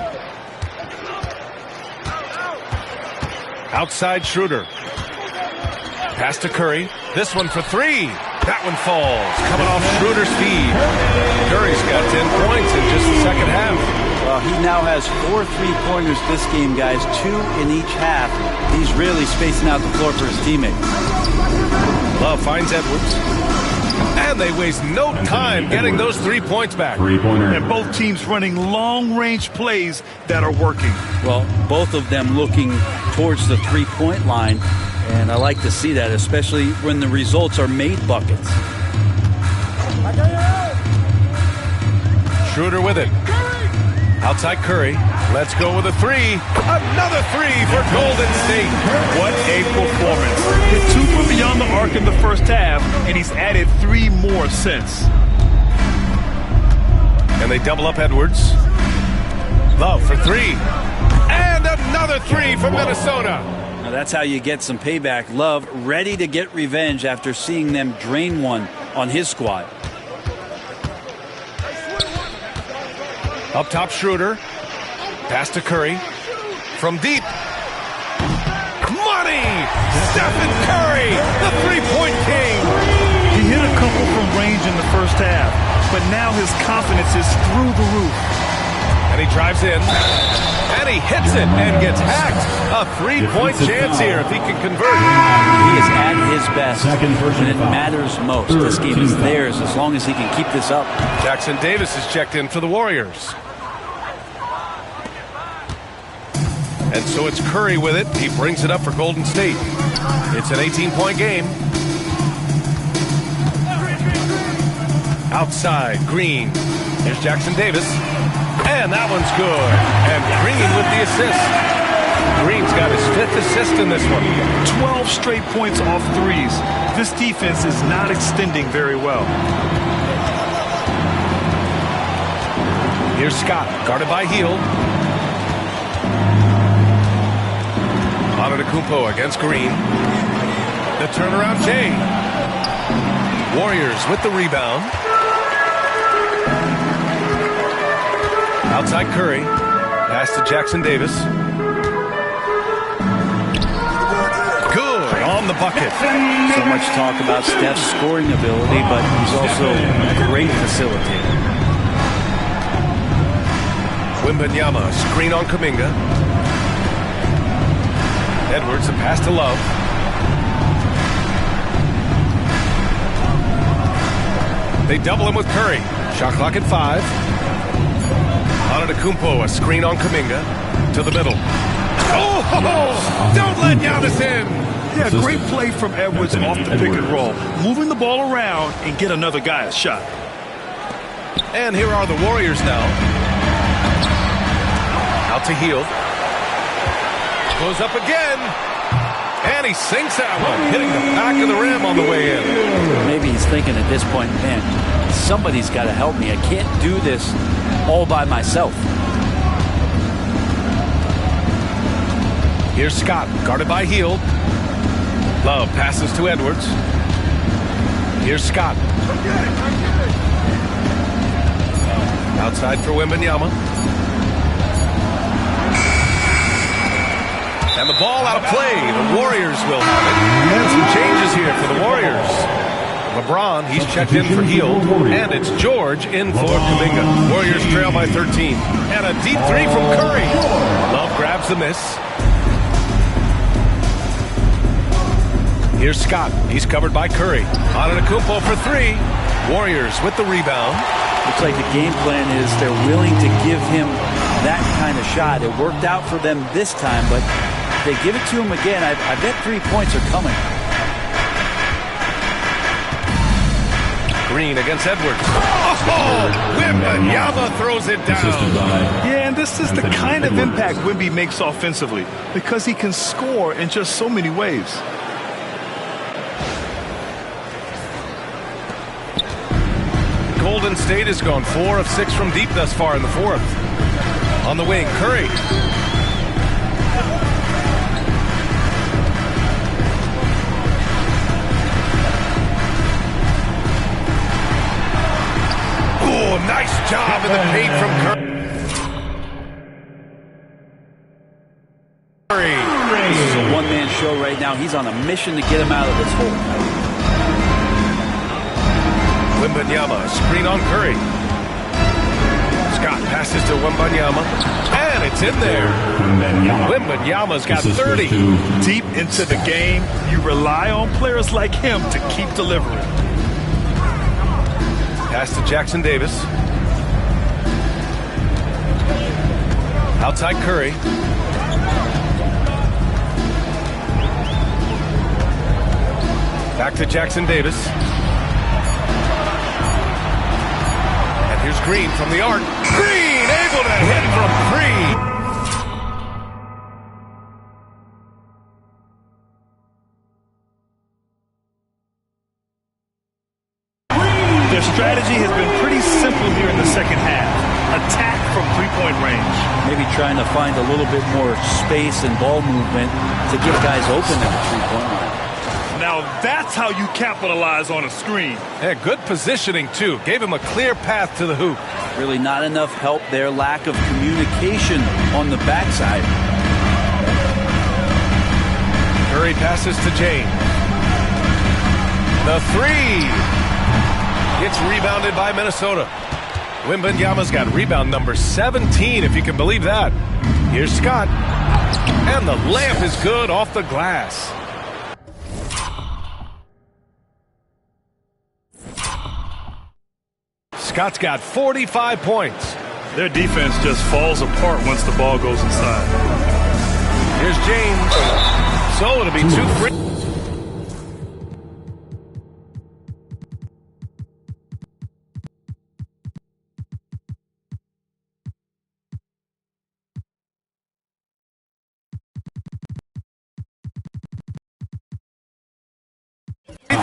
Outside Schroeder. Pass to Curry. This one for 3. That one falls. Coming off Schroeder's feed. Curry's got 10 points in just the second half. Well, he now has 4 3-pointers this game, guys. 2 in each half. He's really spacing out the floor for his teammates. Love finds Edwards. And they waste no time getting those 3 points back. And both teams running long-range plays that are working. Well, both of them looking towards the 3-point line. And I like to see that, especially when the results are made buckets. Schroeder with it. Outside Curry. Let's go with a 3. Another 3 for Golden State. What a performance. With 2 from beyond the arc in the first half, and he's added 3 more since. And they double up Edwards. Love for 3. And another 3 for Minnesota. Now That's how you get some payback. Love ready to get revenge after seeing them drain one on his squad. Up top, Schroeder. Pass to Curry. From deep. Money! Stephen Curry, the three-point king. He hit a couple from range in the first half, but now his confidence is through the roof. And he drives in. And he hits it and gets hacked. A three-point chance here if he can convert. He is at his best when it matters most. This game is theirs as long as he can keep this up. Jackson Davis is checked in for the Warriors. And so it's Curry with it. He brings it up for Golden State. It's an 18-point game. Outside, Green. Here's Jackson Davis. And that one's good. And Green with the assist. Green's got his 5th assist in this one. 12 straight points off threes. This defense is not extending very well. Here's Scott, guarded by Hield. Antetokounmpo against Green. The turnaround, Jay. Warriors with the rebound. Outside Curry. Pass to Jackson Davis. Good on the bucket. So much talk about Steph's scoring ability, but he's also a great facilitator. Wembanyama, screen on Kuminga. Edwards, a pass to Love. They double him with Curry. Shot clock at 5. Antetokounmpo, a screen on Kuminga. To the middle. Oh! Don't let Giannis in! Yeah, great play from Edwards off the pick and roll. Moving the ball around and get another guy a shot. And here are the Warriors now. Out to Hield. Goes up again. And he sinks that one, hitting the back of the rim on the way in. Maybe he's thinking at this point, man, somebody's got to help me. I can't do this all by myself. Here's Scott, guarded by Hield. Love passes to Edwards. Here's Scott. Outside for Wembanyama. And the ball out of play. The Warriors will have it. And some changes here for the Warriors. LeBron, he's checked in for Hield. And it's George in for Kuminga. Warriors trail by 13. And a deep three from Curry. Love grabs the miss. Here's Scott. He's covered by Curry. Antetokounmpo for 3. Warriors with the rebound. Looks like the game plan is they're willing to give him that kind of shot. It worked out for them this time, but if they give it to him again, I bet 3 points are coming. Green against Edwards. Oh! Wembanyama throws it down. Yeah, and this is the kind of impact Wemby makes offensively because he can score in just so many ways. Golden State has gone 4 of 6 from deep thus far in the 4th. On the wing, Curry. Oh, nice job in the paint from Curry. This is a one-man show right now. He's on a mission to get him out of this hole. Wembanyama, screen on Curry. Scott passes to Wembanyama, and it's in there. Wembanyama's got 30. Deep into the game, you rely on players like him to keep delivering. Pass to Jackson Davis. Outside Curry. Back to Jackson Davis. Here's Green from the arc. Green able to hit from 3. Their strategy has been pretty simple here in the second half. attack from three-point range. Maybe trying to find a little bit more space and ball movement to get guys open at the three-point line. Now that's how you capitalize on a screen. Yeah, good positioning, too. Gave him a clear path to the hoop. Really not enough help there. Lack of communication on the backside. Curry passes to James. The three. It's rebounded by Minnesota. Wembanyama's got rebound number 17, if you can believe that. Here's Scott. And the layup is good off the glass. Scott's got 45 points. Their defense just falls apart once the ball goes inside. Here's James. So it'll be 2 free.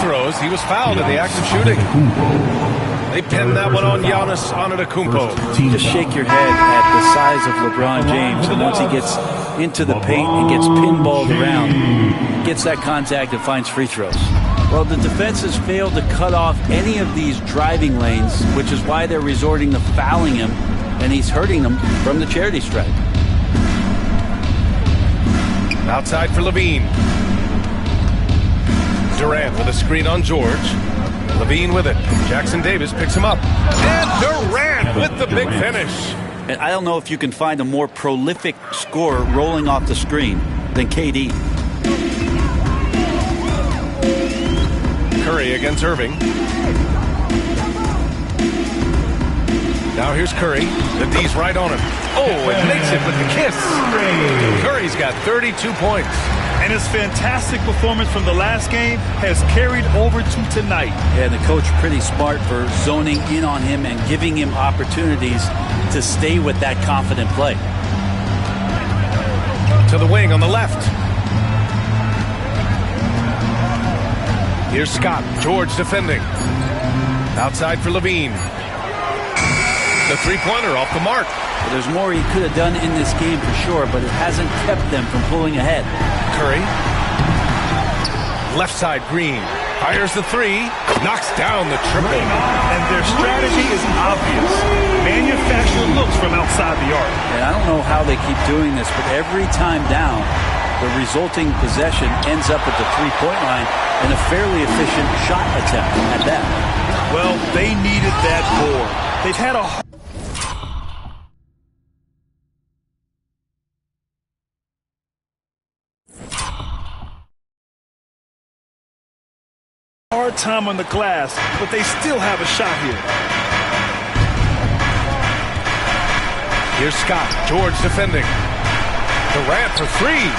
Throws. He was fouled in the act of shooting. They pinned that one on Giannis Antetokounmpo. Just shake your head at the size of LeBron James, and once he gets into the paint and gets pinballed around, gets that contact and finds free throws. Well, the defense has failed to cut off any of these driving lanes, which is why they're resorting to fouling him, and he's hurting them from the charity stripe. Outside for Levine. Durant with a screen on George. Levine with it. Jackson Davis picks him up. And Durant with the big finish. And I don't know if you can find a more prolific scorer rolling off the screen than KD. Curry against Irving. Now here's Curry. The D's right on him. Oh, and makes it with the kiss. Curry's got 32 points. And his fantastic performance from the last game has carried over to tonight. Yeah, the coach pretty smart for zoning in on him and giving him opportunities to stay with that confident play. To the wing on the left. Here's Scott. George defending. Outside for Levine. The three-pointer off the mark. Well, there's more he could have done in this game for sure, but it hasn't kept them from pulling ahead. Curry. Left side, Green. Fires the three. Knocks down the triple. And their strategy is obvious. Manufacture looks from outside the arc. And I don't know how they keep doing this, but every time down, the resulting possession ends up at the three-point line and a fairly efficient shot attempt at that. Well, they needed that board. They've had a hard time on the glass, but they still have a shot here. Here's Scott. George defending. Durant for three.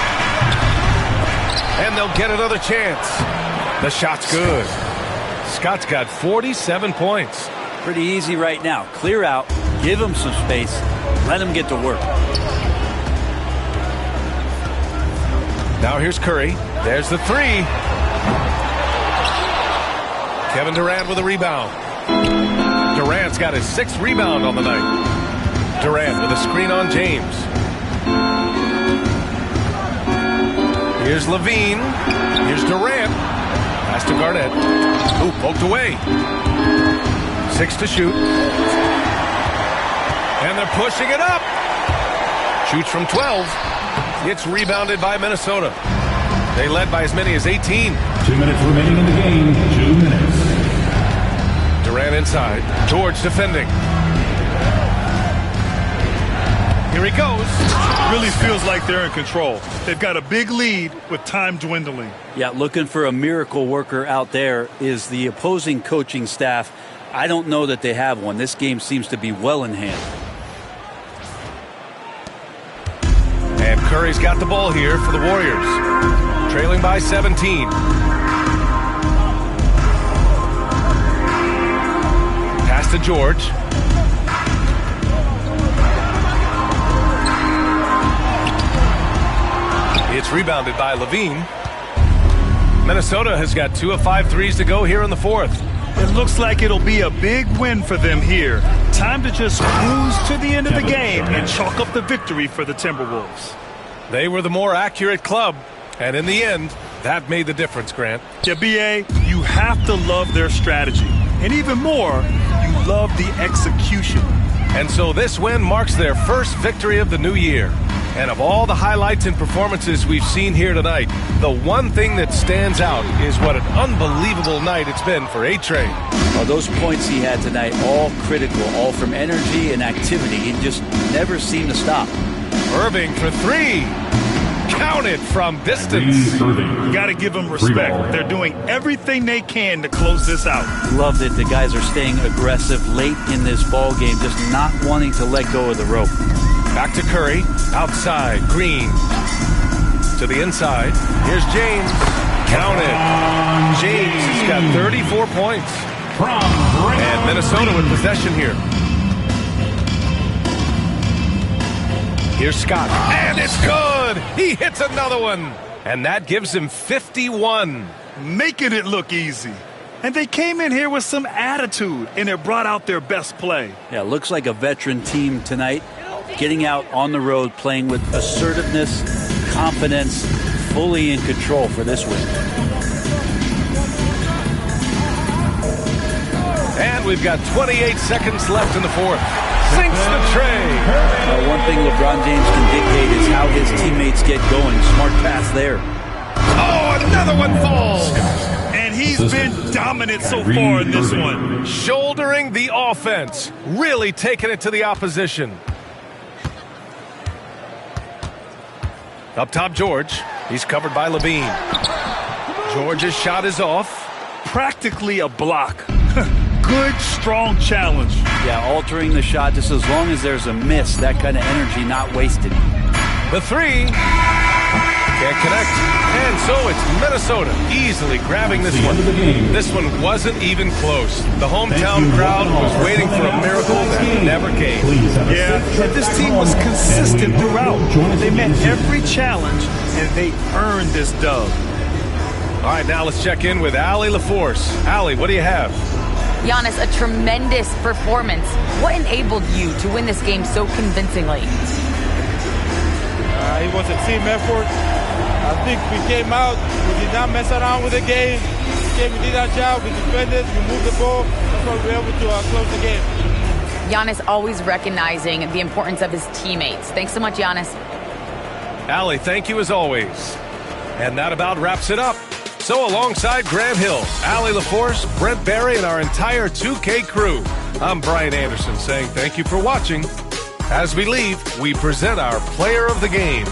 And they'll get another chance. The shot's good. Scott's got 47 points. Pretty easy right now. Clear out, give him some space, let him get to work. Now here's Curry. There's the three. Kevin Durant with a rebound. Durant's got his 6th rebound on the night. Durant with a screen on James. Here's Levine. Here's Durant. Pass to Garnett. Ooh, poked away. 6 to shoot. And they're pushing it up. Shoots from 12. It's rebounded by Minnesota. They led by as many as 18. 2 minutes remaining in the game. 2 minutes. Durant inside. George defending. Here he goes. Really feels like they're in control. They've got a big lead with time dwindling. Yeah, looking for a miracle worker out there is the opposing coaching staff. I don't know that they have one. This game seems to be well in hand. And Curry's got the ball here for the Warriors. Trailing by 17. Pass to George. It's rebounded by Levine. Minnesota has got 2 of 5 threes to go here in the 4th. It looks like it'll be a big win for them here. Time to just cruise to the end of the game and chalk up the victory for the Timberwolves. They were the more accurate club, and in the end, that made the difference, Grant. Yeah, B.A., you have to love their strategy. And even more, you love the execution. And so this win marks their first victory of the new year. And of all the highlights and performances we've seen here tonight, the one thing that stands out is what an unbelievable night it's been for A-Train. Well, those points he had tonight, all critical, all from energy and activity. He just never seemed to stop. Irving for three. Counted from distance. You got to give them respect. They're doing everything they can to close this out. Love that the guys are staying aggressive late in this ball game, just not wanting to let go of the rope. Back to Curry. Outside. Green. To the inside. Here's James. Counted. James has got 34 points. And Minnesota with possession here. Here's Scott. And it's good. He hits another one. And that gives him 51. Making it look easy. And they came in here with some attitude, and it brought out their best play. Yeah, looks like a veteran team tonight. Getting out on the road, playing with assertiveness, confidence, fully in control for this win. And we've got 28 seconds left in the fourth. Sinks the tray. One thing LeBron James can dictate is how his teammates get going. Smart pass there. Oh, another one falls. And he's been dominant so far in this one. Shouldering the offense. Really taking it to the opposition. Up top, George. He's covered by Levine. George's shot is off. Practically a block. Good, strong challenge. Yeah, altering the shot just as long as there's a miss. That kind of energy not wasted. The three. Can't connect. And so it's Minnesota easily grabbing this one. This one wasn't even close. The hometown crowd was waiting for a miracle that never came. Yeah, but this team was consistent throughout. They met every challenge, and they earned this dub. All right, now let's check in with Allie LaForce. Allie, what do you have? Giannis, a tremendous performance. What enabled you to win this game so convincingly? It was a team effort. I think we came out, we did not mess around with the game. We did our job, we defended, we moved the ball. That's why we were able to close the game. Giannis always recognizing the importance of his teammates. Thanks so much, Giannis. Allie, thank you as always. And that about wraps it up. So alongside Grant Hill, Allie LaForce, Brent Barry, and our entire 2K crew, I'm Brian Anderson saying thank you for watching. As we leave, we present our player of the game.